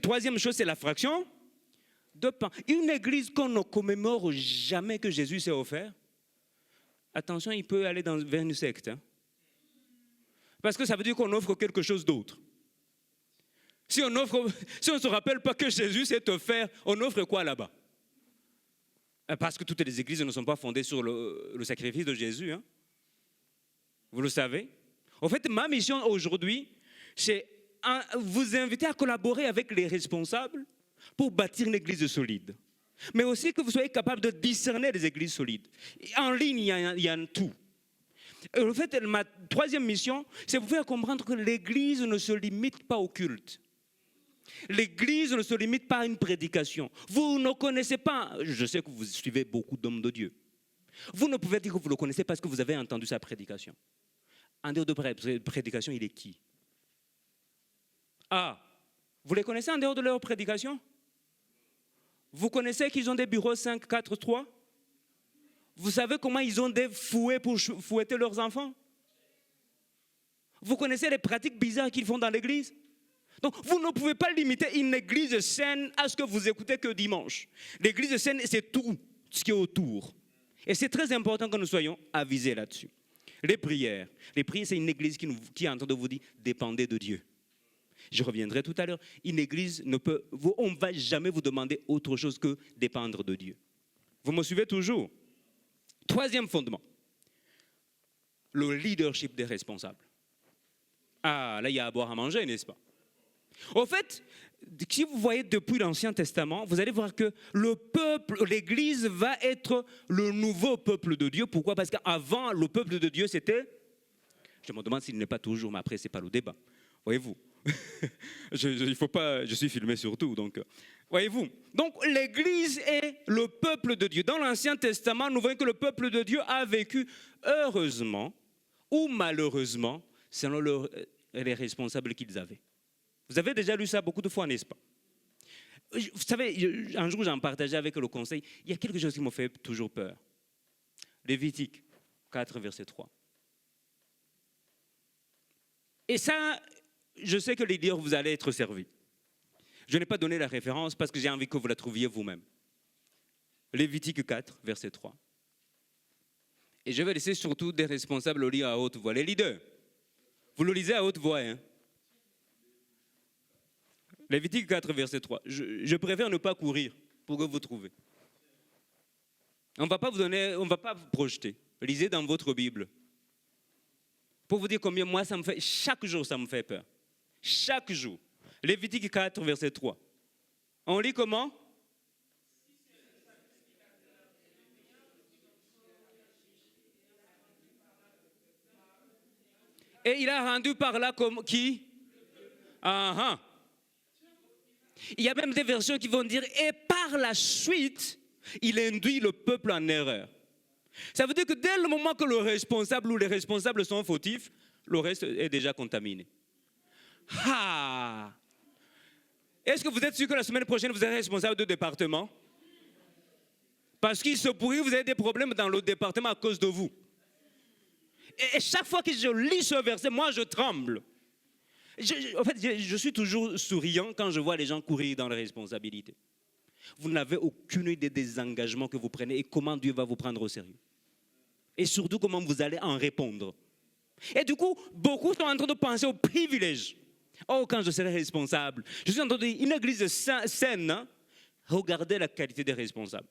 Troisième chose, c'est la fraction de pain. Une église qu'on ne commémore jamais que Jésus s'est offert, attention, il peut aller vers une secte. Hein. Parce que ça veut dire qu'on offre quelque chose d'autre. Si on ne se rappelle pas que Jésus s'est offert, on offre quoi là-bas? Parce que toutes les églises ne sont pas fondées sur le sacrifice de Jésus. Hein. Vous le savez. En fait, ma mission aujourd'hui, c'est vous inviter à collaborer avec les responsables pour bâtir une église solide. Mais aussi que vous soyez capable de discerner les églises solides. En ligne, il y a tout. En fait, ma troisième mission, c'est vous faire comprendre que l'église ne se limite pas au culte. L'église ne se limite pas à une prédication. Vous ne connaissez pas, je sais que vous suivez beaucoup d'hommes de Dieu. Vous ne pouvez dire que vous le connaissez parce que vous avez entendu sa prédication. En dehors de prédication, il est qui? Ah, vous les connaissez en dehors de leur prédication? Vous connaissez qu'ils ont des bureaux 5, 4, 3? Vous savez comment ils ont des fouets pour fouetter leurs enfants? Vous connaissez les pratiques bizarres qu'ils font dans l'église? Donc, vous ne pouvez pas limiter une église saine à ce que vous écoutez que dimanche. L'église saine, c'est tout ce qui est autour. Et c'est très important que nous soyons avisés là-dessus. Les prières, c'est une église qui est en train de vous dire, dépendez de Dieu. Je reviendrai tout à l'heure. Une église on ne va jamais vous demander autre chose que dépendre de Dieu. Vous me suivez toujours? Troisième fondement, le leadership des responsables. Ah, là, il y a à boire à manger, n'est-ce pas? Au fait, si vous voyez depuis l'Ancien Testament, vous allez voir que le peuple, l'Église va être le nouveau peuple de Dieu. Pourquoi? Parce qu'avant, le peuple de Dieu, c'était... Je me demande s'il n'est pas toujours, mais après, ce n'est pas le débat. Voyez-vous? Il faut pas, je suis filmé surtout, donc... Voyez-vous? Donc, l'Église est le peuple de Dieu. Dans l'Ancien Testament, nous voyons que le peuple de Dieu a vécu heureusement ou malheureusement, selon les responsables qu'ils avaient. Vous avez déjà lu ça beaucoup de fois, n'est-ce pas? Vous savez, un jour, j'en partageais avec le conseil. Il y a quelque chose qui me fait toujours peur. Lévitique 4, verset 3. Et ça, je sais que les leaders, vous allez être servis. Je n'ai pas donné la référence parce que j'ai envie que vous la trouviez vous-même. Lévitique 4, verset 3. Et je vais laisser surtout des responsables le lire à haute voix. Les leaders, vous le lisez à haute voix, hein? Lévitique 4, verset 3. Je préfère ne pas courir pour que vous trouviez. On ne va pas vous donner, on ne va pas vous projeter. Lisez dans votre Bible. Pour vous dire combien moi, ça me fait, chaque jour, ça me fait peur. Chaque jour. Lévitique 4, verset 3. On lit comment? Et il a rendu par là comme qui? Ah, il y a même des versions qui vont dire et par la suite, il induit le peuple en erreur. Ça veut dire que dès le moment que le responsable ou les responsables sont fautifs, le reste est déjà contaminé. Ah! Est-ce que vous êtes sûr que la semaine prochaine, vous êtes responsable de département? Parce qu'il se pourrit, vous avez des problèmes dans le département à cause de vous. Et chaque fois que je lis ce verset, moi je tremble. En fait, je suis toujours souriant quand je vois les gens courir dans les responsabilités. Vous n'avez aucune idée des engagements que vous prenez et comment Dieu va vous prendre au sérieux. Et surtout comment vous allez en répondre. Et du coup, beaucoup sont en train de penser aux privilèges. Oh, quand je serai responsable. Je suis en train de dire, une église saine, hein? Regardez la qualité des responsables.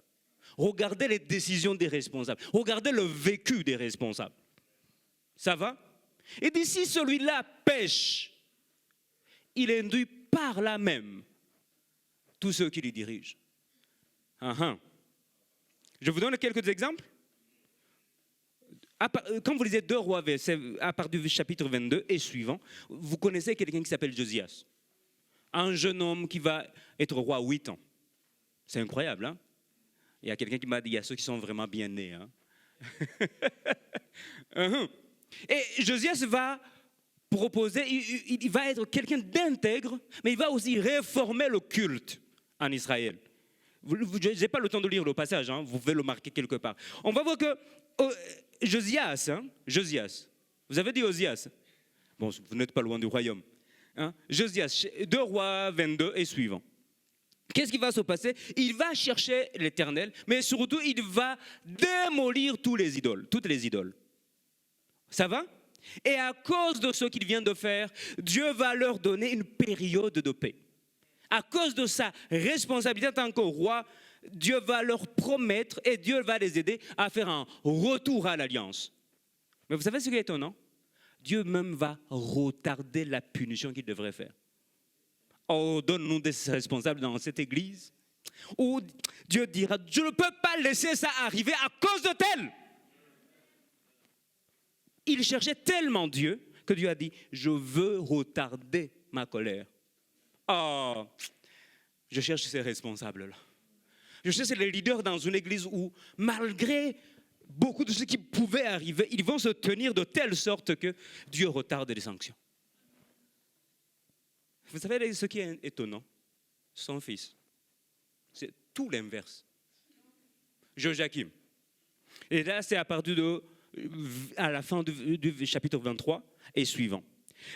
Regardez les décisions des responsables. Regardez le vécu des responsables. Ça va? Et d'ici celui-là pêche, il induit par là même tous ceux qui les dirigent. Je vous donne quelques exemples. Quand vous lisez 2 Rois, à partir du chapitre 22 et suivant, vous connaissez quelqu'un qui s'appelle Josias. Un jeune homme qui va être roi 8 ans. C'est incroyable, hein? Il y a quelqu'un qui m'a dit, il y a ceux qui sont vraiment bien nés. Hein? Et Josias va proposer, il va être quelqu'un d'intègre, mais il va aussi réformer le culte en Israël. Je n'ai pas le temps de lire le passage, hein, vous pouvez le marquer quelque part. On va voir que Josias, vous avez dit Osias. Bon, vous n'êtes pas loin du royaume. Hein? Josias, 2 Rois 22 et suivant. Qu'est-ce qui va se passer? Il va chercher l'Éternel, mais surtout, il va démolir toutes les idoles. Ça va? Et à cause de ce qu'il vient de faire, Dieu va leur donner une période de paix. À cause de sa responsabilité en tant que roi, Dieu va leur promettre et Dieu va les aider à faire un retour à l'alliance. Mais vous savez ce qui est étonnant? Dieu même va retarder la punition qu'il devrait faire. Oh, donne-nous des responsables dans cette église où Dieu dira, je ne peux pas laisser ça arriver à cause de tel. Il cherchait tellement Dieu que Dieu a dit, je veux retarder ma colère. Oh, je cherche ces responsables-là. Je cherche les leaders dans une église où, malgré beaucoup de ce qui pouvait arriver, ils vont se tenir de telle sorte que Dieu retarde les sanctions. Vous savez ce qui est étonnant? Son fils. C'est tout l'inverse. Joachim. Et là, c'est à partir à la fin du chapitre 23 et suivant.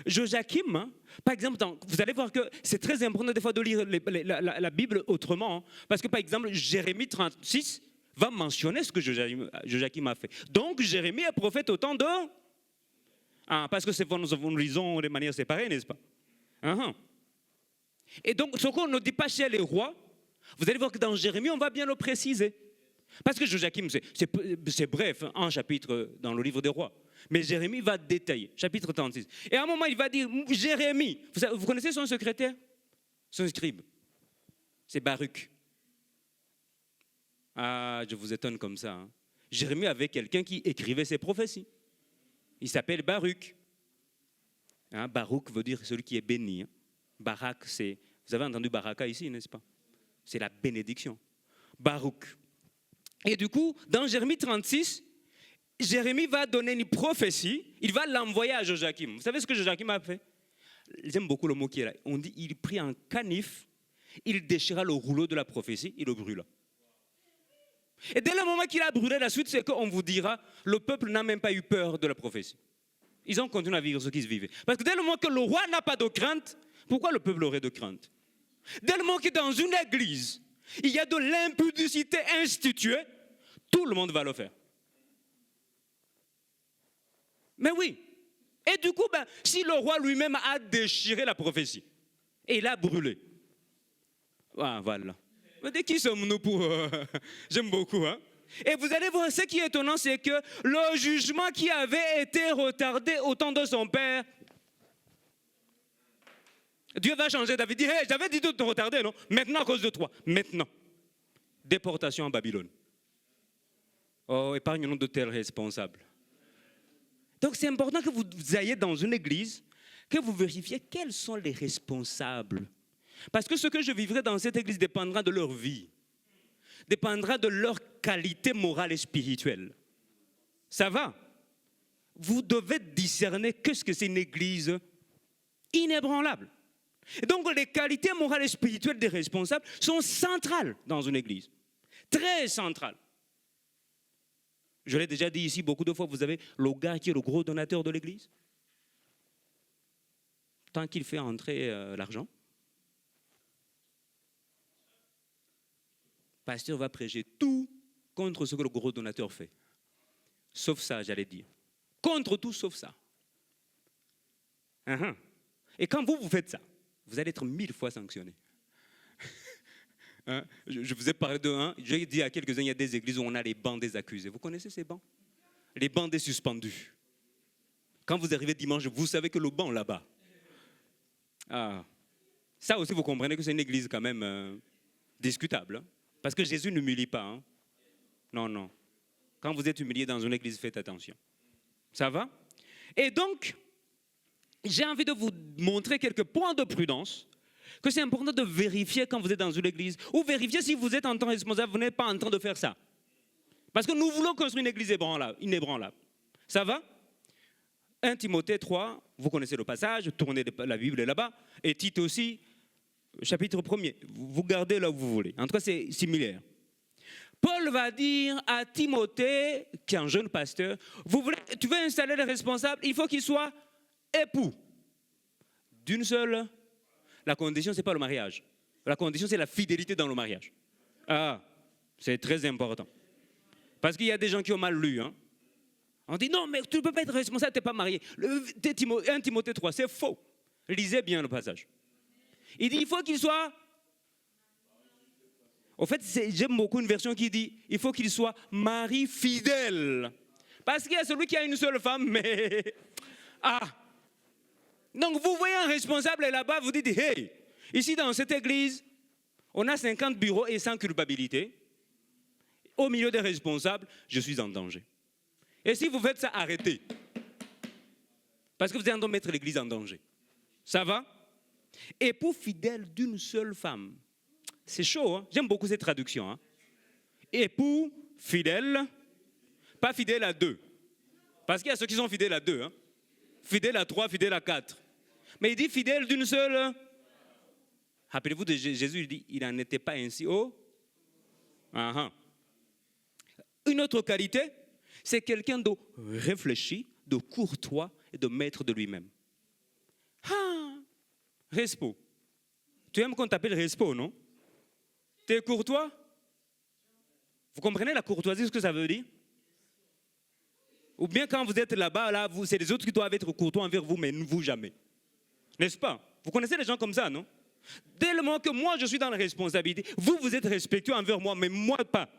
Joachim, hein, par exemple, vous allez voir que c'est très important des fois de lire la Bible autrement. Hein, parce que par exemple, Jérémie 36 va mentionner ce que Joachim a fait. Donc Jérémie est prophète au temps de... parce que nous lisons de manière séparée, n'est-ce pas? Et donc, ce qu'on ne dit pas chez les rois, vous allez voir que dans Jérémie, on va bien le préciser. Parce que Joachim, c'est bref, un chapitre dans le livre des rois. Mais Jérémie va détailler, chapitre 36. Et à un moment, il va dire, Jérémie, vous connaissez son secrétaire? Son scribe. C'est Baruch. Ah, je vous étonne comme ça. Hein. Jérémie avait quelqu'un qui écrivait ses prophéties. Il s'appelle Baruch. Hein, Baruch veut dire celui qui est béni. Hein. Barak, vous avez entendu Baraka ici, n'est-ce pas? C'est la bénédiction. Baruch. Et du coup, dans Jérémie 36, Jérémie va donner une prophétie, il va l'envoyer à Joachim. Vous savez ce que Joachim a fait? J'aime beaucoup le mot qui est là. On dit, il prit un canif, il déchira le rouleau de la prophétie, il le brûla. Et dès le moment qu'il a brûlé, la suite, c'est qu'on vous dira, le peuple n'a même pas eu peur de la prophétie. Ils ont continué à vivre ce qu'ils vivaient. Parce que dès le moment que le roi n'a pas de crainte, pourquoi le peuple aurait de crainte? Dès le moment que dans une église, il y a de l'impudicité instituée, tout le monde va le faire. Mais oui. Et du coup, si le roi lui-même a déchiré la prophétie, et il a brûlé, voilà. Mais qui sommes-nous pour... J'aime beaucoup, hein? Et vous allez voir, ce qui est étonnant, c'est que le jugement qui avait été retardé au temps de son père, Dieu va changer. David dit, hey, j'avais dit de te retarder, non? Maintenant, à cause de toi. Maintenant. Déportation en Babylone. Oh, épargne-nous de tels responsables. Donc, c'est important que vous ayez dans une église, que vous vérifiez quels sont les responsables. Parce que ce que je vivrai dans cette église dépendra de leur vie. Dépendra de leur qualité morale et spirituelle. Ça va? Vous devez discerner qu'est-ce que c'est une église inébranlable. Et donc, les qualités morales et spirituelles des responsables sont centrales dans une église. Très centrales. Je l'ai déjà dit ici beaucoup de fois, vous avez le gars qui est le gros donateur de l'église. Tant qu'il fait entrer l'argent, le pasteur va prêcher tout contre ce que le gros donateur fait. Sauf ça, j'allais dire. Contre tout, sauf ça. Et quand vous faites ça, vous allez être 1000 fois sanctionné. Hein? Je vous ai parlé de un. J'ai dit à quelques-uns, il y a des églises où on a les bancs des accusés. Vous connaissez ces bancs? Les bancs des suspendus. Quand vous arrivez dimanche, vous savez que le banc là-bas. Ça aussi, vous comprenez que c'est une église quand même Discutable. Hein? Parce que Jésus n'humilie pas. Hein? Non, non. Quand vous êtes humilié dans une église, faites attention. Ça va? Et donc, j'ai envie de vous montrer quelques points de prudence que c'est important de vérifier quand vous êtes dans une église ou vérifier si vous êtes en tant que responsable, vous n'êtes pas en train de faire ça. Parce que nous voulons construire une église inébranlable. Ça va? 1 Timothée 3, vous connaissez le passage, tournez la Bible là-bas, et Tite aussi, chapitre 1er. Vous gardez là où vous voulez. En tout cas, c'est similaire. Paul va dire à Timothée, qui est un jeune pasteur, tu veux installer les responsables, il faut qu'il soit époux d'une seule. La condition, ce n'est pas le mariage. La condition, c'est la fidélité dans le mariage. Ah, c'est très important. Parce qu'il y a des gens qui ont mal lu. Hein. On dit, non, mais tu ne peux pas être responsable, tu n'es pas marié. 1 Timothée 3, c'est faux. Lisez bien le passage. Il dit, il faut qu'il soit... En fait, j'aime beaucoup une version qui dit, il faut qu'il soit mari fidèle. Parce qu'il y a celui qui a une seule femme, mais... Ah. Donc, vous voyez un responsable là-bas, vous dites, hey, ici dans cette église, on a 50 bureaux et sans culpabilité. Au milieu des responsables, je suis en danger. Et si vous faites ça, arrêtez. Parce que vous êtes en train de mettre l'église en danger. Ça va? Époux fidèle d'une seule femme. C'est chaud, hein? J'aime beaucoup cette traduction. Hein? Époux fidèle, pas fidèle à 2. Parce qu'il y a ceux qui sont fidèles à 2. Hein? Fidèle à 3, fidèle à 4. Mais il dit fidèle d'une seule. Rappelez-vous de Jésus, il dit, il n'en était pas ainsi. Oh. Uh-huh. Une autre qualité, c'est quelqu'un de réfléchi, de courtois et de maître de lui-même. Ah, respo. Tu aimes qu'on t'appelle respo, non? Tu es courtois? Vous comprenez la courtoisie, ce que ça veut dire? Ou bien quand vous êtes là-bas, c'est les autres qui doivent être courtois envers vous, mais vous jamais. N'est-ce pas? Vous connaissez les gens comme ça, non? Dès le moment que moi je suis dans la responsabilité, vous êtes respectueux envers moi, mais moi pas.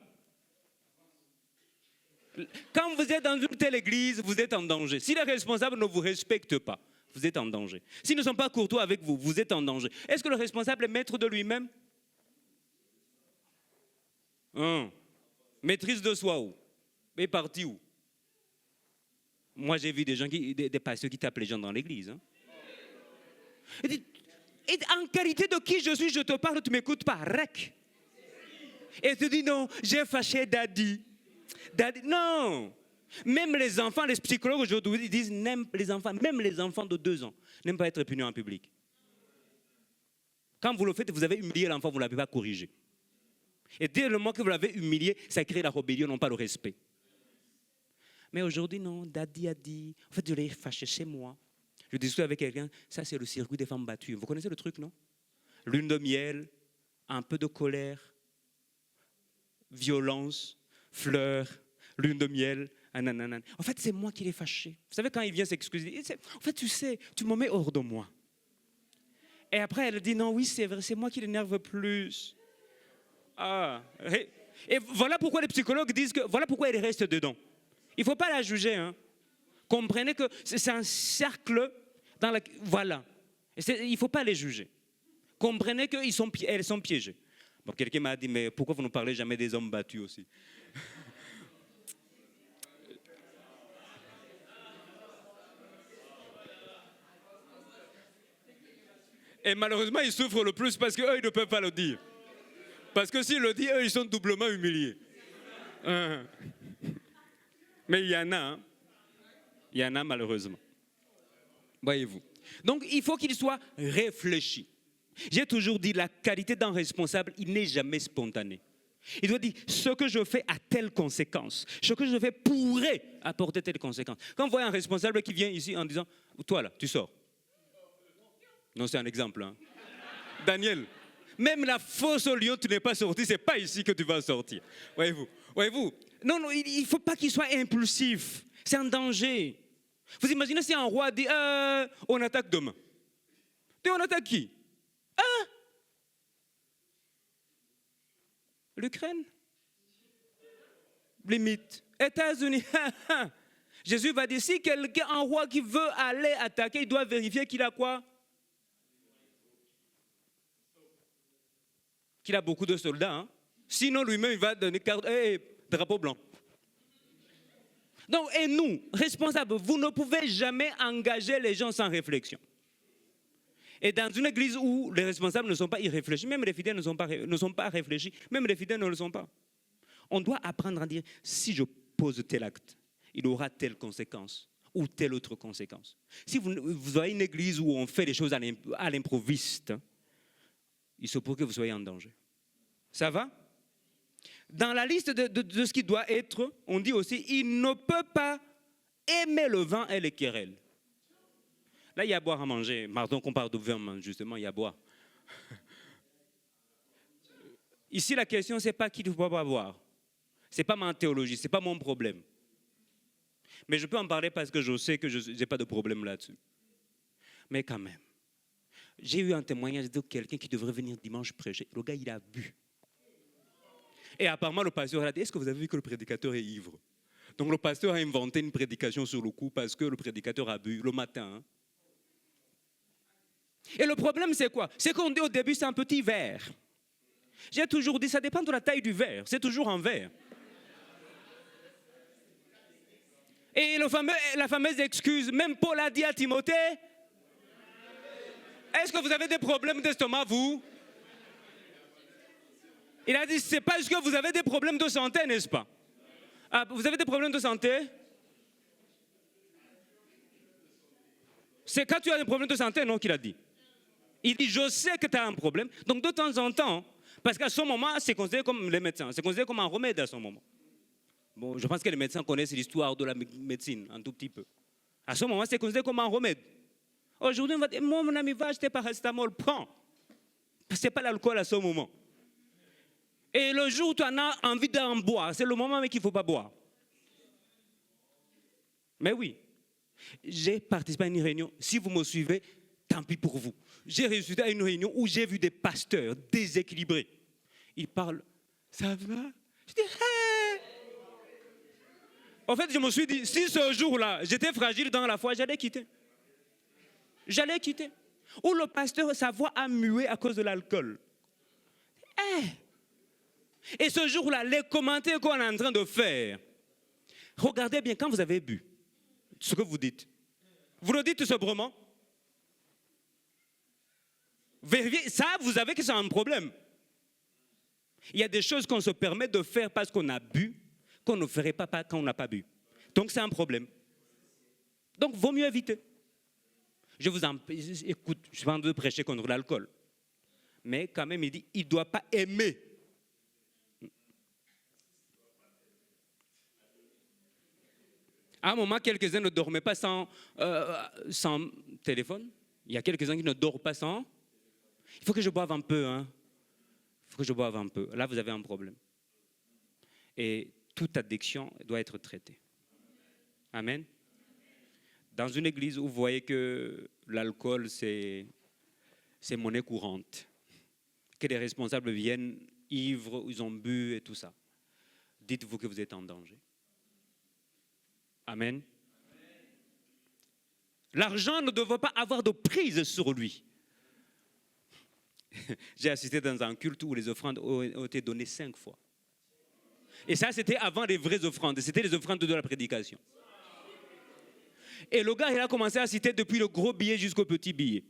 Quand vous êtes dans une telle église, vous êtes en danger. Si les responsables ne vous respectent pas, vous êtes en danger. S'ils ne sont pas courtois avec vous, vous êtes en danger. Est-ce que le responsable est maître de lui-même? Maîtrise de soi où? Mais parti où? Moi, j'ai vu des gens, des pasteurs qui tapent les gens dans l'église. Hein. Et en qualité de qui je suis, je te parle, tu ne m'écoutes pas. Rec. Et tu dis non, j'ai fâché Daddy. Daddy. Non. Même les enfants, les psychologues aujourd'hui disent, même les enfants de 2 ans n'aiment pas être punis en public. Quand vous le faites, vous avez humilié l'enfant, vous ne l'avez pas corrigé. Et dès le moment que vous l'avez humilié, ça crée la rébellion, non pas le respect. Mais aujourd'hui, non, Daddy a dit, en fait, je l'ai fâché chez moi. Je discute avec quelqu'un, ça c'est le circuit des femmes battues. Vous connaissez le truc, non? Lune de miel, un peu de colère, violence, fleurs, lune de miel, nanana. En fait, c'est moi qui l'ai fâché. Vous savez, quand il vient s'excuser, en fait, tu sais, tu me mets hors de moi. Et après, elle dit, non, oui, c'est vrai, c'est moi qui l'énerve plus. Ah. Et voilà pourquoi les psychologues disent que, voilà pourquoi elle reste dedans. Il ne faut pas la juger, hein. Comprenez que c'est un cercle dans lequel... Voilà. Il ne faut pas les juger. Comprenez qu'elles sont piégées. Bon, quelqu'un m'a dit, mais pourquoi vous ne parlez jamais des hommes battus aussi? Et malheureusement, ils souffrent le plus parce qu'eux, ils ne peuvent pas le dire. Parce que s'ils le disent, eux, ils sont doublement humiliés. Mais il y en a, hein. Il y en a malheureusement. Voyez-vous. Donc, il faut qu'il soit réfléchi. J'ai toujours dit, la qualité d'un responsable, il n'est jamais spontané. Il doit dire, ce que je fais a telle conséquence. Ce que je fais pourrait apporter telle conséquence. Quand vous voyez un responsable qui vient ici en disant, toi là, tu sors. Non, c'est un exemple. Hein. Daniel, même la fosse au lion, tu n'es pas sorti, ce n'est pas ici que tu vas sortir. Voyez-vous. Voyez-vous. Non, il ne faut pas qu'il soit impulsif. C'est un danger. Vous imaginez si un roi dit, on attaque demain. Et on attaque qui? L'Ukraine. Limite. États-Unis. Jésus va dire, si quelqu'un, un roi qui veut aller attaquer, il doit vérifier qu'il a quoi? qu'il a beaucoup de soldats. Hein. Sinon, lui-même, il va donner carte, drapeau blanc. Donc, et nous, responsables, vous ne pouvez jamais engager les gens sans réflexion. Et dans une église où les responsables ne sont pas irréfléchis, même les fidèles ne sont pas réfléchis, même les fidèles ne le sont pas. On doit apprendre à dire, si je pose tel acte, il aura telle conséquence ou telle autre conséquence. Si vous avez une église où on fait les choses à l'improviste, il se peut que vous soyez en danger. Ça va? Dans la liste de ce qui doit être, on dit aussi, il ne peut pas aimer le vin et les querelles. Là, il y a à boire à manger. Pardon qu'on parle de vin, justement, il y a à boire. Ici, la question, ce n'est pas qui ne doit pas boire. Ce n'est pas ma théologie, ce n'est pas mon problème. Mais je peux en parler parce que je sais que je n'ai pas de problème là-dessus. Mais quand même, j'ai eu un témoignage de quelqu'un qui devrait venir dimanche prêcher. Le gars, il a bu. Et apparemment, le pasteur a dit, est-ce que vous avez vu que le prédicateur est ivre? Donc le pasteur a inventé une prédication sur le coup parce que le prédicateur a bu le matin. Hein. Et le problème, c'est quoi? C'est qu'on dit au début, c'est un petit verre. J'ai toujours dit, ça dépend de la taille du verre. C'est toujours un verre. Et la fameuse excuse, même Paul a dit à Timothée, est-ce que vous avez des problèmes d'estomac, vous? Il a dit, c'est parce que vous avez des problèmes de santé, n'est-ce pas? Ah, vous avez des problèmes de santé? C'est quand tu as des problèmes de santé, non, qu'il a dit. Il dit, je sais que tu as un problème. Donc, de temps en temps, parce qu'à ce moment, c'est considéré comme les médecins, c'est considéré comme un remède à ce moment. Bon, je pense que les médecins connaissent l'histoire de la médecine, un tout petit peu. À ce moment, c'est considéré comme un remède. Aujourd'hui, on va dire, mon ami, va acheter paracétamol, prends. Ce n'est pas l'alcool à ce moment. Et le jour où tu en as envie d'en boire, c'est le moment qu'il ne faut pas boire. Mais oui, j'ai participé à une réunion. Si vous me suivez, tant pis pour vous. J'ai réussi à une réunion où j'ai vu des pasteurs déséquilibrés. Ils parlent, ça va? Je dis, hey! En fait, je me suis dit, si ce jour-là, j'étais fragile dans la foi, j'allais quitter. J'allais quitter. Ou le pasteur, sa voix a mué à cause de l'alcool. Hey! Et ce jour-là, les commentaires qu'on est en train de faire, regardez bien, quand vous avez bu, ce que vous dites, vous le dites sobrement. Vérifiez, ça, vous savez que c'est un problème. Il y a des choses qu'on se permet de faire parce qu'on a bu, qu'on ne ferait pas quand on n'a pas bu. Donc c'est un problème. Donc vaut mieux éviter. Écoute, je suis pas en train de prêcher contre l'alcool. Mais quand même, il dit, il ne doit pas aimer. À un moment, quelques-uns ne dormaient pas sans téléphone. Il y a quelques-uns qui ne dorment pas sans. Il faut que je boive un peu. Hein. Il faut que je boive un peu. Là, vous avez un problème. Et toute addiction doit être traitée. Amen. Dans une église où vous voyez que l'alcool, c'est monnaie courante, que les responsables viennent ivres, ils ont bu et tout ça, dites-vous que vous êtes en danger. Amen. L'argent ne devrait pas avoir de prise sur lui. J'ai assisté dans un culte où les offrandes ont été données 5 fois. Et ça, c'était avant les vraies offrandes. C'était les offrandes de la prédication. Et le gars, il a commencé à citer depuis le gros billet jusqu'au petit billet.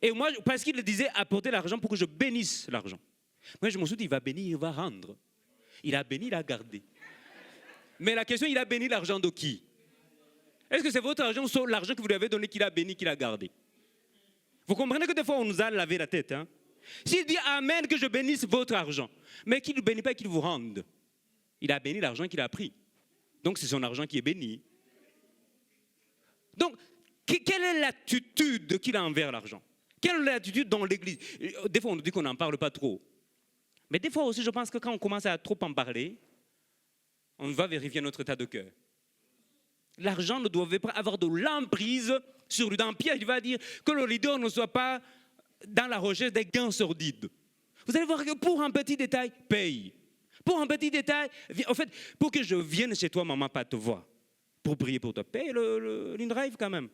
Et moi, parce qu'il disait apporter l'argent pour que je bénisse l'argent. Moi, je me suis dit, il va bénir, il va rendre. Il a béni, il a gardé. Mais la question, il a béni l'argent de qui? Est-ce que c'est votre argent ou l'argent que vous lui avez donné qu'il a béni, qu'il a gardé? Vous comprenez que des fois, on nous a lavé la tête. Hein? S'il dit Amen, que je bénisse votre argent, mais qu'il ne bénit pas, qu'il vous rende. Il a béni l'argent qu'il a pris. Donc, c'est son argent qui est béni. Donc, quelle est l'attitude qu'il a envers l'argent? Quelle est l'attitude dans l'église? Des fois, on nous dit qu'on n'en parle pas trop. Mais des fois aussi, je pense que quand on commence à trop en parler, on va vérifier notre état de cœur. L'argent ne doit pas avoir de l'emprise sur lui. Dans Pierre, il va dire que le leader ne soit pas dans la recherche des gains sordides. Vous allez voir que pour un petit détail, paye. Pour un petit détail, en fait, pour que je vienne chez toi, maman, pas te voir, pour prier pour toi, paye l'InDrive quand même.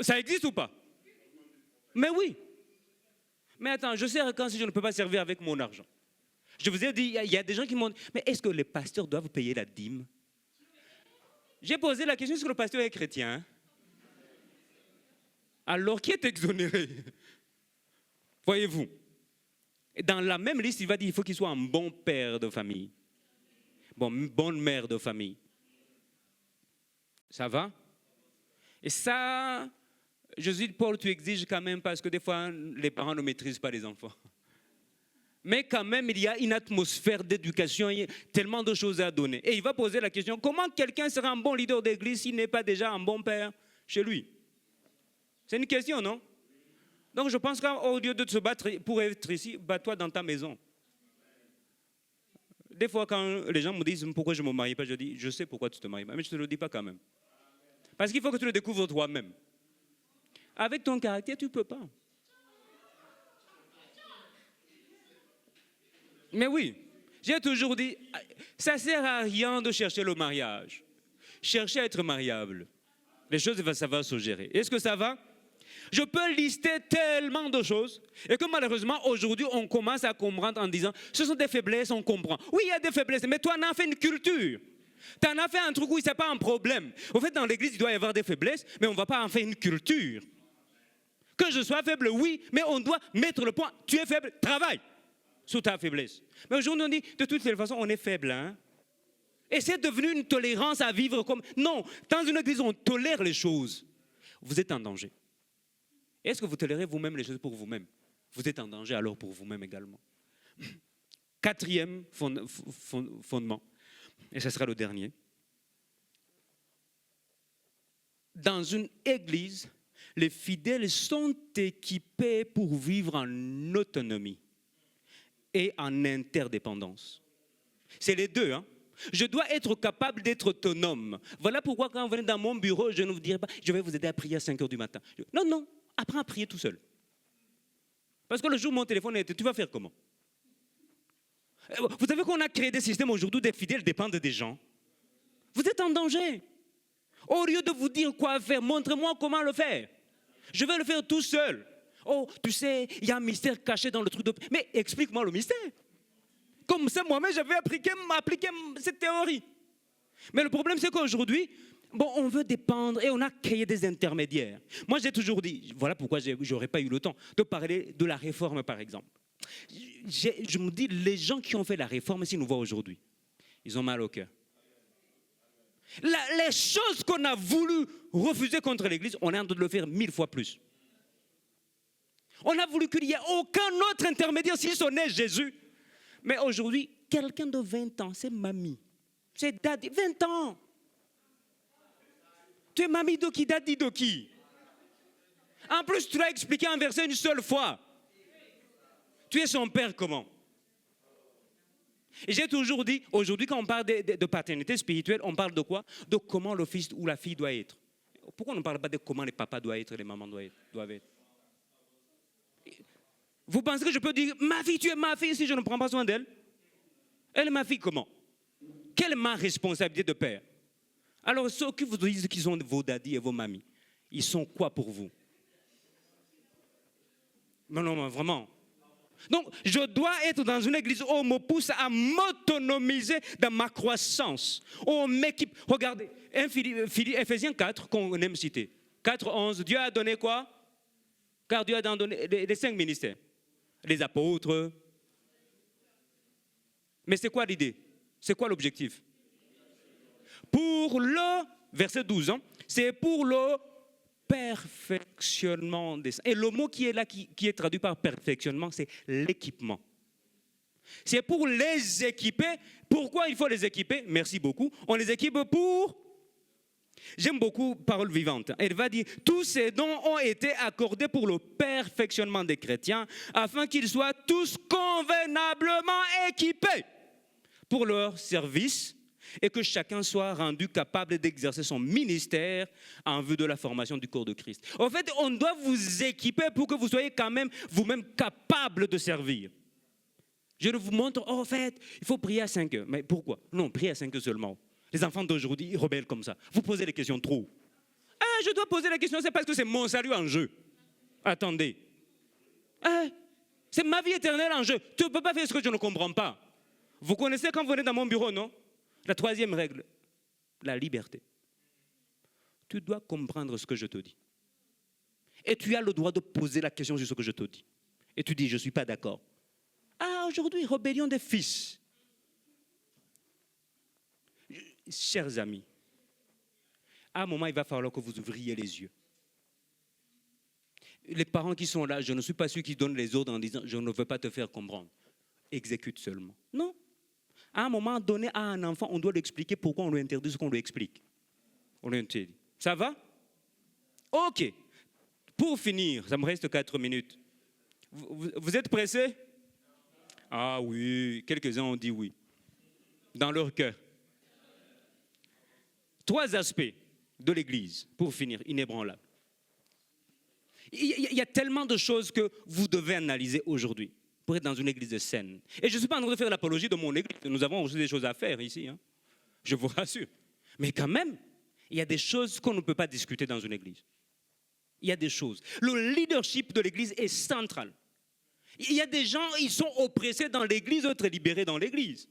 Ça existe ou pas? Mais oui. Mais attends, je sers quand si je ne peux pas servir avec mon argent? Je vous ai dit, il y a des gens qui m'ont dit, mais est-ce que les pasteurs doivent payer la dîme? J'ai posé la question, est-ce que le pasteur est chrétien? Alors, qui est exonéré? Voyez-vous, dans la même liste, il va dire qu'il faut qu'il soit un bon père de famille. Bonne mère de famille. Ça va? Et ça, je dis, Paul, tu exiges quand même parce que des fois, les parents ne maîtrisent pas les enfants. Mais quand même, il y a une atmosphère d'éducation, il y a tellement de choses à donner. Et il va poser la question, comment quelqu'un sera un bon leader d'église s'il n'est pas déjà un bon père chez lui? C'est une question, non? Donc je pense qu'au lieu de te battre pour être ici, bats-toi dans ta maison. Des fois, quand les gens me disent pourquoi je ne me marie pas, je dis, je sais pourquoi tu ne te maries pas, mais je ne te le dis pas quand même. Parce qu'il faut que tu le découvres toi-même. Avec ton caractère, tu ne peux pas. Mais oui, j'ai toujours dit, ça ne sert à rien de chercher le mariage. Cherchez à être mariable. Les choses, ça va se gérer. Est-ce que ça va? Je peux lister tellement de choses et que malheureusement, aujourd'hui, on commence à comprendre en disant, ce sont des faiblesses, on comprend. Oui, il y a des faiblesses, mais toi, on a fait une culture. Tu en as fait un truc où ce n'est pas un problème. En fait, dans l'église, il doit y avoir des faiblesses, mais on ne va pas en faire une culture. Que je sois faible, oui, mais on doit mettre le point. Tu es faible, travaille sur ta faiblesse. Mais aujourd'hui, on dit, de toutes les façons, on est faible. Hein? Et c'est devenu une tolérance à vivre comme... Non, dans une église, on tolère les choses. Vous êtes en danger. Est-ce que vous tolérez vous-même les choses pour vous-même? Vous êtes en danger alors pour vous-même également. Quatrième fondement, et ce sera le dernier. Dans une église, les fidèles sont équipés pour vivre en autonomie et en interdépendance. C'est les deux, hein? Je dois être capable d'être autonome. Voilà pourquoi quand vous venez dans mon bureau, je ne vous dirai pas, je vais vous aider à prier à 5 heures du matin. Non, non, apprends à prier tout seul. Parce que le jour où mon téléphone est, tu vas faire comment? Vous savez qu'on a créé des systèmes aujourd'hui où des fidèles dépendent des gens. Vous êtes en danger. Au lieu de vous dire quoi faire, montrez-moi comment le faire. Je vais le faire tout seul. Oh, tu sais, il y a un mystère caché dans le truc de... Mais explique-moi le mystère. Comme ça, moi-même, j'avais appliqué cette théorie. Mais le problème, c'est qu'aujourd'hui, on veut dépendre et on a créé des intermédiaires. Moi, j'ai toujours dit, voilà pourquoi je n'aurais pas eu le temps de parler de la réforme, par exemple. Je me dis, les gens qui ont fait la réforme, s'ils nous voient aujourd'hui, ils ont mal au cœur. Les choses qu'on a voulu refuser contre l'Église, on est en train de le faire 1000 fois plus. On a voulu qu'il n'y ait aucun autre intermédiaire si ce n'est Jésus. Mais aujourd'hui, quelqu'un de 20 ans, c'est mamie. C'est daddy, 20 ans. Tu es mamie de qui, daddy de qui? En plus, tu l'as expliqué un verset une seule fois. Tu es son père comment? Et j'ai toujours dit, aujourd'hui quand on parle de paternité spirituelle, on parle de quoi? De comment le fils ou la fille doit être. Pourquoi on ne parle pas de comment les papas doivent être et les mamans doivent être? Vous pensez que je peux dire, ma fille, tu es ma fille si je ne prends pas soin d'elle? Elle est ma fille comment? Quelle est ma responsabilité de père? Alors ceux qui vous disent qu'ils sont vos daddies et vos mamies, ils sont quoi pour vous? Non, vraiment. Donc, je dois être dans une église où on me pousse à m'autonomiser dans ma croissance. On m'équipe. Regardez, Ephésiens 4, qu'on aime citer. 4, 11, Dieu a donné quoi? Car Dieu a donné les 5 ministères. Les apôtres. Mais c'est quoi l'idée? C'est quoi l'objectif? Pour le, verset 12, hein, c'est pour le perfectionnement des saints. Et le mot qui est là, qui est traduit par perfectionnement, c'est l'équipement. C'est pour les équiper. Pourquoi il faut les équiper? Merci beaucoup. On les équipe pour... J'aime beaucoup Parole vivante. Elle va dire, tous ces dons ont été accordés pour le perfectionnement des chrétiens, afin qu'ils soient tous convenablement équipés pour leur service, et que chacun soit rendu capable d'exercer son ministère en vue de la formation du corps de Christ. En fait, on doit vous équiper pour que vous soyez quand même vous-même capable de servir. Je vous montre, en fait, il faut prier à 5 heures. Mais pourquoi? Non, prier à 5 heures seulement. Les enfants d'aujourd'hui, ils rebellent comme ça. Vous posez les questions trop. Je dois poser la question, c'est parce que c'est mon salut en jeu. Attendez. C'est ma vie éternelle en jeu. Tu ne peux pas faire ce que je ne comprends pas. Vous connaissez quand vous venez dans mon bureau, non? La troisième règle, la liberté. Tu dois comprendre ce que je te dis. Et tu as le droit de poser la question sur ce que je te dis. Et tu dis, je ne suis pas d'accord. Ah, aujourd'hui, rébellion des fils. Chers amis, à un moment, il va falloir que vous ouvriez les yeux. Les parents qui sont là, je ne suis pas sûr qu'ils donnent les ordres en disant, je ne veux pas te faire comprendre. Exécute seulement. Non. À un moment donné, à un enfant, on doit lui expliquer pourquoi on lui interdit ce qu'on lui explique. On lui interdit. Ça va? OK. Pour finir, ça me reste 4 minutes. Vous êtes pressés? Ah oui, quelques-uns ont dit oui. Dans leur cœur. 3 aspects de l'Église, pour finir, inébranlable. Il y a tellement de choses que vous devez analyser aujourd'hui pour être dans une église saine. Et je ne suis pas en train de faire l'apologie de mon église. Nous avons aussi des choses à faire ici, hein. Je vous rassure. Mais quand même, il y a des choses qu'on ne peut pas discuter dans une église. Il y a des choses. Le leadership de l'église est central. Il y a des gens, ils sont oppressés dans l'église, d'autres libérés dans l'église.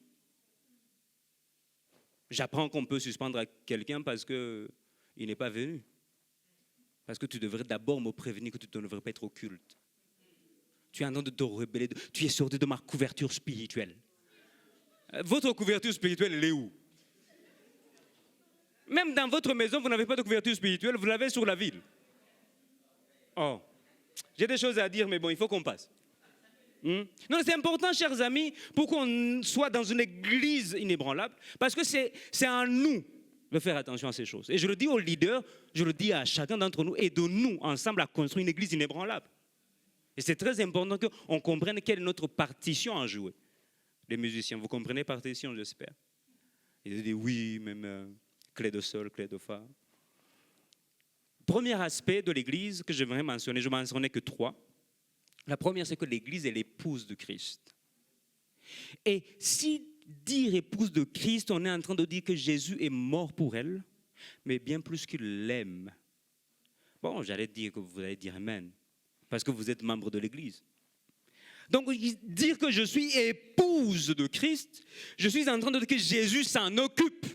J'apprends qu'on peut suspendre quelqu'un parce qu'il n'est pas venu. Parce que tu devrais d'abord me prévenir que tu ne devrais pas être au culte. Tu es en train de te rebeller. Tu es sorti de ma couverture spirituelle. Votre couverture spirituelle, elle est où? Même dans votre maison, vous n'avez pas de couverture spirituelle, vous l'avez sur la ville. Oh, j'ai des choses à dire, mais bon, il faut qu'on passe. Non, c'est important, chers amis, pour qu'on soit dans une église inébranlable, parce que c'est à nous de faire attention à ces choses. Et je le dis aux leaders, je le dis à chacun d'entre nous, aidons-nous ensemble à construire une église inébranlable. Et c'est très important qu'on comprenne quelle est notre partition à jouer. Les musiciens, vous comprenez partition, j'espère. Ils disent oui, même clé de sol, clé de fa. Premier aspect de l'église que j'aimerais mentionner, je ne mentionnais que 3. La première, c'est que l'église est l'épouse de Christ. Et si dire épouse de Christ, on est en train de dire que Jésus est mort pour elle, mais bien plus qu'il l'aime. Bon, j'allais dire que vous allez dire amen, parce que vous êtes membre de l'église. Donc, dire que je suis épouse de Christ, je suis en train de dire que Jésus s'en occupe.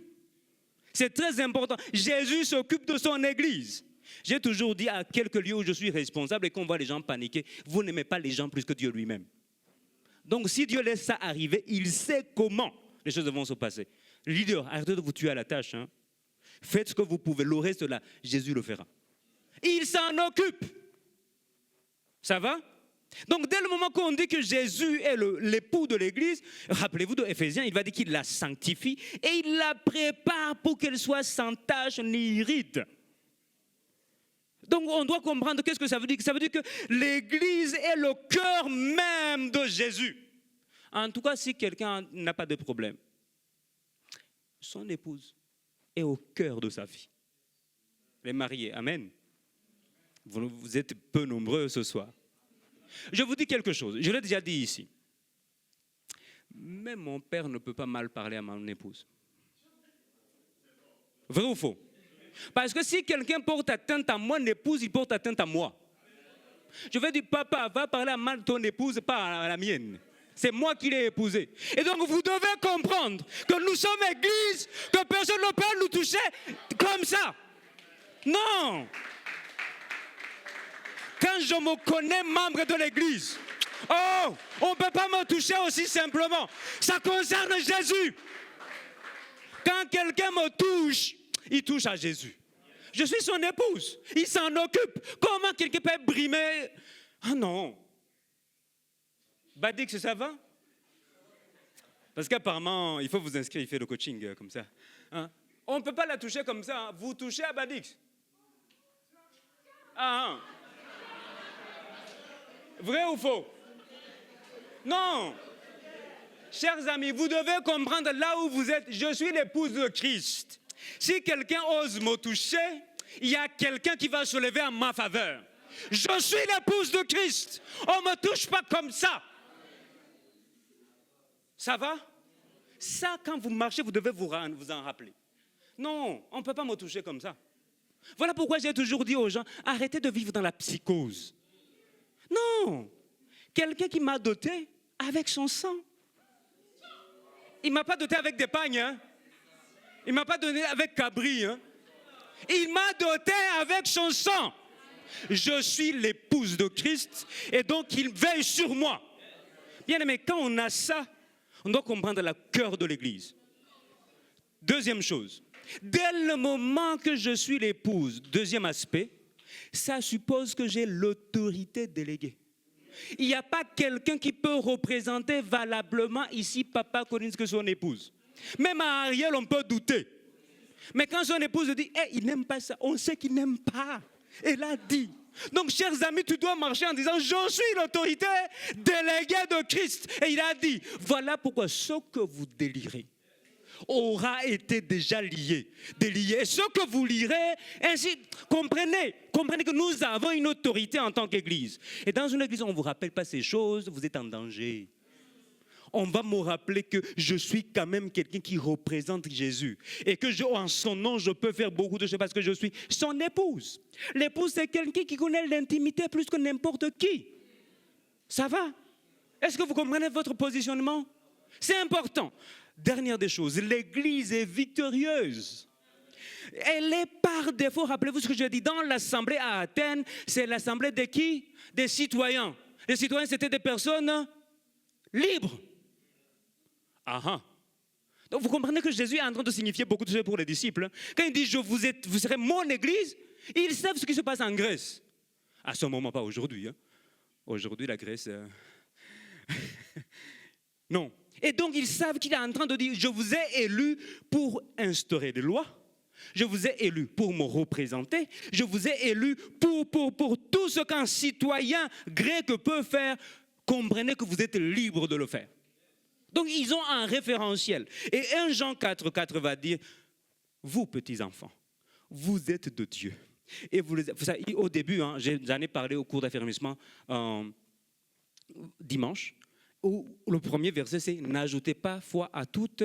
C'est très important. Jésus s'occupe de son église. J'ai toujours dit à quelques lieux où je suis responsable et qu'on voit les gens paniquer, vous n'aimez pas les gens plus que Dieu lui-même. Donc si Dieu laisse ça arriver, il sait comment les choses vont se passer. Leader, arrêtez de vous tuer à la tâche. Hein. Faites ce que vous pouvez, le reste là, Jésus le fera. Il s'en occupe. Ça va? Donc dès le moment qu'on dit que Jésus est l'époux de l'église, rappelez-vous de Éphésiens, il va dire qu'il la sanctifie et il la prépare pour qu'elle soit sans tache ni ride. Donc on doit comprendre qu'est-ce que ça veut dire. Ça veut dire que l'église est le cœur même de Jésus. En tout cas, si quelqu'un n'a pas de problème, son épouse est au cœur de sa vie. Les mariés, amen. Vous êtes peu nombreux ce soir. Je vous dis quelque chose, je l'ai déjà dit ici. Même mon père ne peut pas mal parler à mon épouse. Vrai ou faux? Parce que si quelqu'un porte atteinte à mon épouse, il porte atteinte à moi. Je vais dire, papa, va parler à mal ton épouse, pas à la mienne. C'est moi qui l'ai épousée. Et donc vous devez comprendre que nous sommes église, que personne ne peut nous toucher comme ça. Non. Quand je me connais membre de l'église, oh, on ne peut pas me toucher aussi simplement. Ça concerne Jésus. Quand quelqu'un me touche, il touche à Jésus. Je suis son épouse. Il s'en occupe. Comment quelqu'un peut brimer? Ah non. Badix, ça va? Parce qu'apparemment, il faut vous inscrire, il fait le coaching comme ça. Hein? On ne peut pas la toucher comme ça. Hein? Vous touchez à Badix. Ah, hein? Vrai ou faux? Non. Chers amis, vous devez comprendre là où vous êtes. Je suis l'épouse de Christ. Si quelqu'un ose me toucher, il y a quelqu'un qui va se lever en ma faveur. Je suis l'épouse de Christ. On ne me touche pas comme ça. Ça va? Ça, quand vous marchez, vous devez vous en rappeler. Non, on ne peut pas me toucher comme ça. Voilà pourquoi j'ai toujours dit aux gens, arrêtez de vivre dans la psychose. Non. quelqu'un qui m'a doté avec son sang. Il ne m'a pas doté avec des pagnes. Hein? Il ne m'a pas donné avec cabri. Hein? Il m'a doté avec son sang. Je suis l'épouse de Christ et donc il veille sur moi. Bien aimé, quand on a ça, on doit comprendre le cœur de l'Église. Deuxième chose, dès le moment que je suis l'épouse, deuxième aspect, ça suppose que j'ai l'autorité déléguée. Il n'y a pas quelqu'un qui peut représenter valablement ici Papa Collins que son épouse. Même à Ariel, on peut douter. Mais quand son épouse dit, hey, il n'aime pas ça, on sait qu'il n'aime pas. Elle a dit. Donc, chers amis, tu dois marcher en disant, je suis l'autorité déléguée de Christ. Et il a dit, voilà pourquoi ce que vous délirez aura été déjà lié, délié. Et ce que vous lirez, ainsi, comprenez que nous avons une autorité en tant qu'Église. Et dans une Église, on ne vous rappelle pas ces choses, vous êtes en danger. On va me rappeler que je suis quand même quelqu'un qui représente Jésus. Et que en son nom, je peux faire beaucoup de choses parce que je suis son épouse. L'épouse, c'est quelqu'un qui connaît l'intimité plus que n'importe qui. Ça va? Est-ce que vous comprenez votre positionnement? C'est important. Dernière des choses, l'Église est victorieuse. Elle est par défaut, rappelez-vous ce que je dis, dans l'assemblée à Athènes, c'est l'assemblée de qui? Des citoyens. Les citoyens, c'était des personnes libres. Ah. Donc vous comprenez que Jésus est en train de signifier beaucoup de choses pour les disciples. Quand il dit vous serez mon Église, ils savent ce qui se passe en Grèce. À ce moment, pas aujourd'hui. Hein. Aujourd'hui, la Grèce... non. Et donc, ils savent qu'il est en train de dire, je vous ai élu pour instaurer des lois. Je vous ai élu pour me représenter. Je vous ai élu pour tout ce qu'un citoyen grec peut faire. Comprenez que vous êtes libre de le faire. Donc, ils ont un référentiel. Et 1 Jean 4,4 va dire, vous, petits enfants, vous êtes de Dieu. Et vous savez, au début, hein, j'en ai parlé au cours d'affermissement dimanche. Où le premier verset, c'est « N'ajoutez pas foi à toute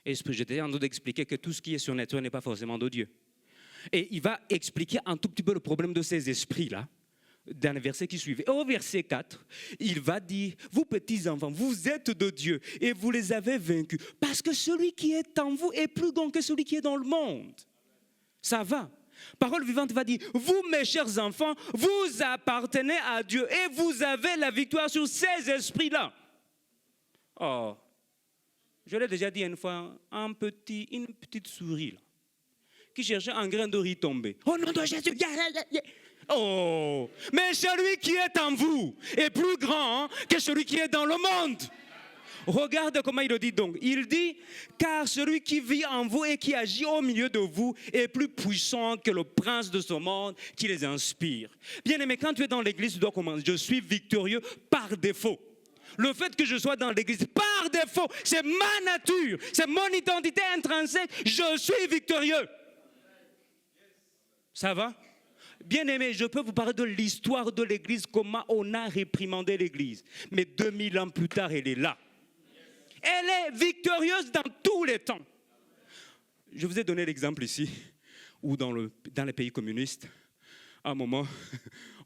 esprit ». J'étais en train d'expliquer que tout ce qui est surnaturel n'est pas forcément de Dieu. Et il va expliquer un tout petit peu le problème de ces esprits-là, dans le verset qui suivait. Au verset 4, il va dire « Vous petits enfants, vous êtes de Dieu et vous les avez vaincus, parce que celui qui est en vous est plus grand que celui qui est dans le monde. » Ça va. Parole vivante va dire, vous mes chers enfants, vous appartenez à Dieu et vous avez la victoire sur ces esprits-là. Oh, je l'ai déjà dit une fois, une petite souris là, qui cherchait un grain de riz tombé. Oh non de Jésus, oh, mais celui qui est en vous est plus grand que celui qui est dans le monde. Regarde comment il le dit donc. Il dit, car celui qui vit en vous et qui agit au milieu de vous est plus puissant que le prince de ce monde qui les inspire. Bien aimé, quand tu es dans l'église, tu dois commencer. Je suis victorieux par défaut. Le fait que je sois dans l'église par défaut, c'est ma nature, c'est mon identité intrinsèque. Je suis victorieux. Ça va? Bien aimé, je peux vous parler de l'histoire de l'église, comment on a réprimandé l'église. Mais 2000 ans plus tard, elle est là. Elle est victorieuse dans tous les temps. Je vous ai donné l'exemple ici, où dans les pays communistes, à un moment,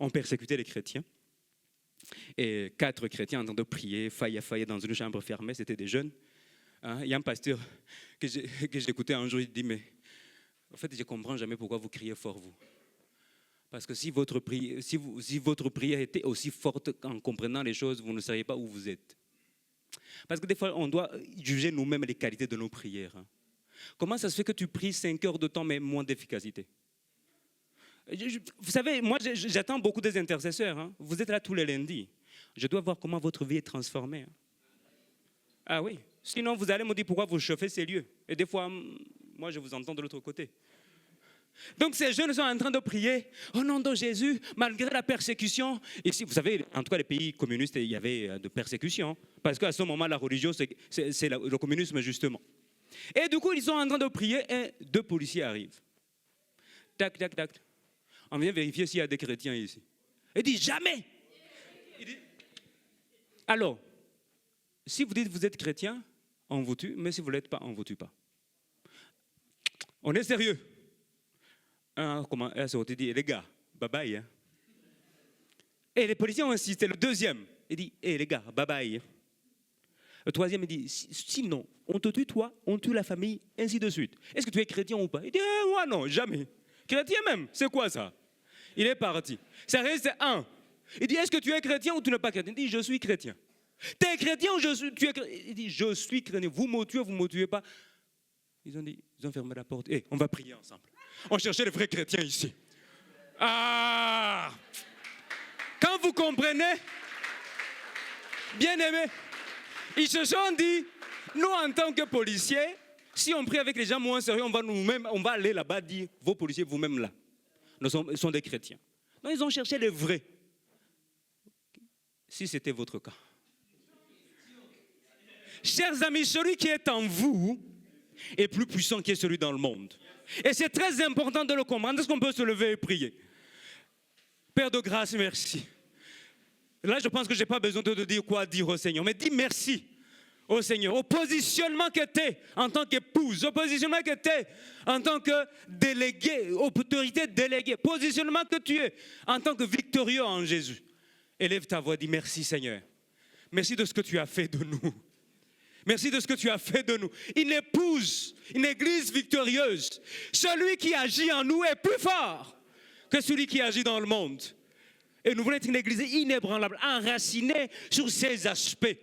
on persécutait les chrétiens. Et 4 chrétiens en train de prier, faillir dans une chambre fermée, c'était des jeunes. Il y a un pasteur que j'écoutais un jour, il dit, mais en fait, je ne comprends jamais pourquoi vous criez fort, vous. Parce que si votre prière était aussi forte en comprenant les choses, vous ne sauriez pas où vous êtes. Parce que des fois, on doit juger nous-mêmes les qualités de nos prières. Comment ça se fait que tu pries 5 heures de temps, mais moins d'efficacité? Vous savez, moi, j'attends beaucoup des intercesseurs. Vous êtes là tous les lundis. Je dois voir comment votre vie est transformée. Ah oui. Sinon, vous allez me dire pourquoi vous chauffez ces lieux. Et des fois, moi, je vous entends de l'autre côté. Donc ces jeunes sont en train de prier au nom de Jésus, malgré la persécution. Ici, vous savez, en tout cas les pays communistes, il y avait de persécution. Parce qu'à ce moment, la religion, c'est le communisme justement. Et du coup, ils sont en train de prier et 2 policiers arrivent. Tac, tac, tac. On vient vérifier s'il y a des chrétiens ici. Il dit jamais. Il dit, alors, si vous dites que vous êtes chrétien, on vous tue, mais si vous ne l'êtes pas, on ne vous tue pas. On est sérieux. Comment elle s'est dit, les gars, bye bye. Et les policiers ont insisté, le deuxième. Il dit, hé les gars, bye bye. Le troisième, il dit, sinon, on te tue toi, on tue la famille, ainsi de suite. Est-ce que tu es chrétien ou pas? Il dit, moi non, jamais. Chrétien même, c'est quoi ça? Il est parti. Ça reste un. Il dit, est-ce que tu es chrétien ou tu n'es pas chrétien? Il dit, je suis chrétien. Tu es chrétien ou tu es chrétien? Il dit, je suis chrétien. Vous me tuez pas. Ils ont fermé la porte. On va prier ensemble. On cherchait les vrais chrétiens ici. Ah! Quand vous comprenez, bien aimé, ils se sont dit, nous en tant que policiers, si on prie avec les gens moins sérieux, on va aller là-bas dire, vos policiers, vous-même là, ils sont des chrétiens. Donc ils ont cherché les vrais. Si c'était votre cas. Chers amis, celui qui est en vous est plus puissant que celui dans le monde. Et c'est très important de le comprendre. Est-ce qu'on peut se lever et prier? Père de grâce, merci. Là, je pense que je n'ai pas besoin de te dire quoi dire au Seigneur. Mais dis merci au Seigneur. Au positionnement que tu es en tant qu'épouse. Au positionnement que tu es en tant que délégué. Autorité déléguée. Positionnement que tu es en tant que victorieux en Jésus. Élève ta voix, dis merci Seigneur. Merci de ce que tu as fait de nous. Merci de ce que tu as fait de nous. Une épouse, une église victorieuse. Celui qui agit en nous est plus fort que celui qui agit dans le monde. Et nous voulons être une église inébranlable, enracinée sur ces aspects.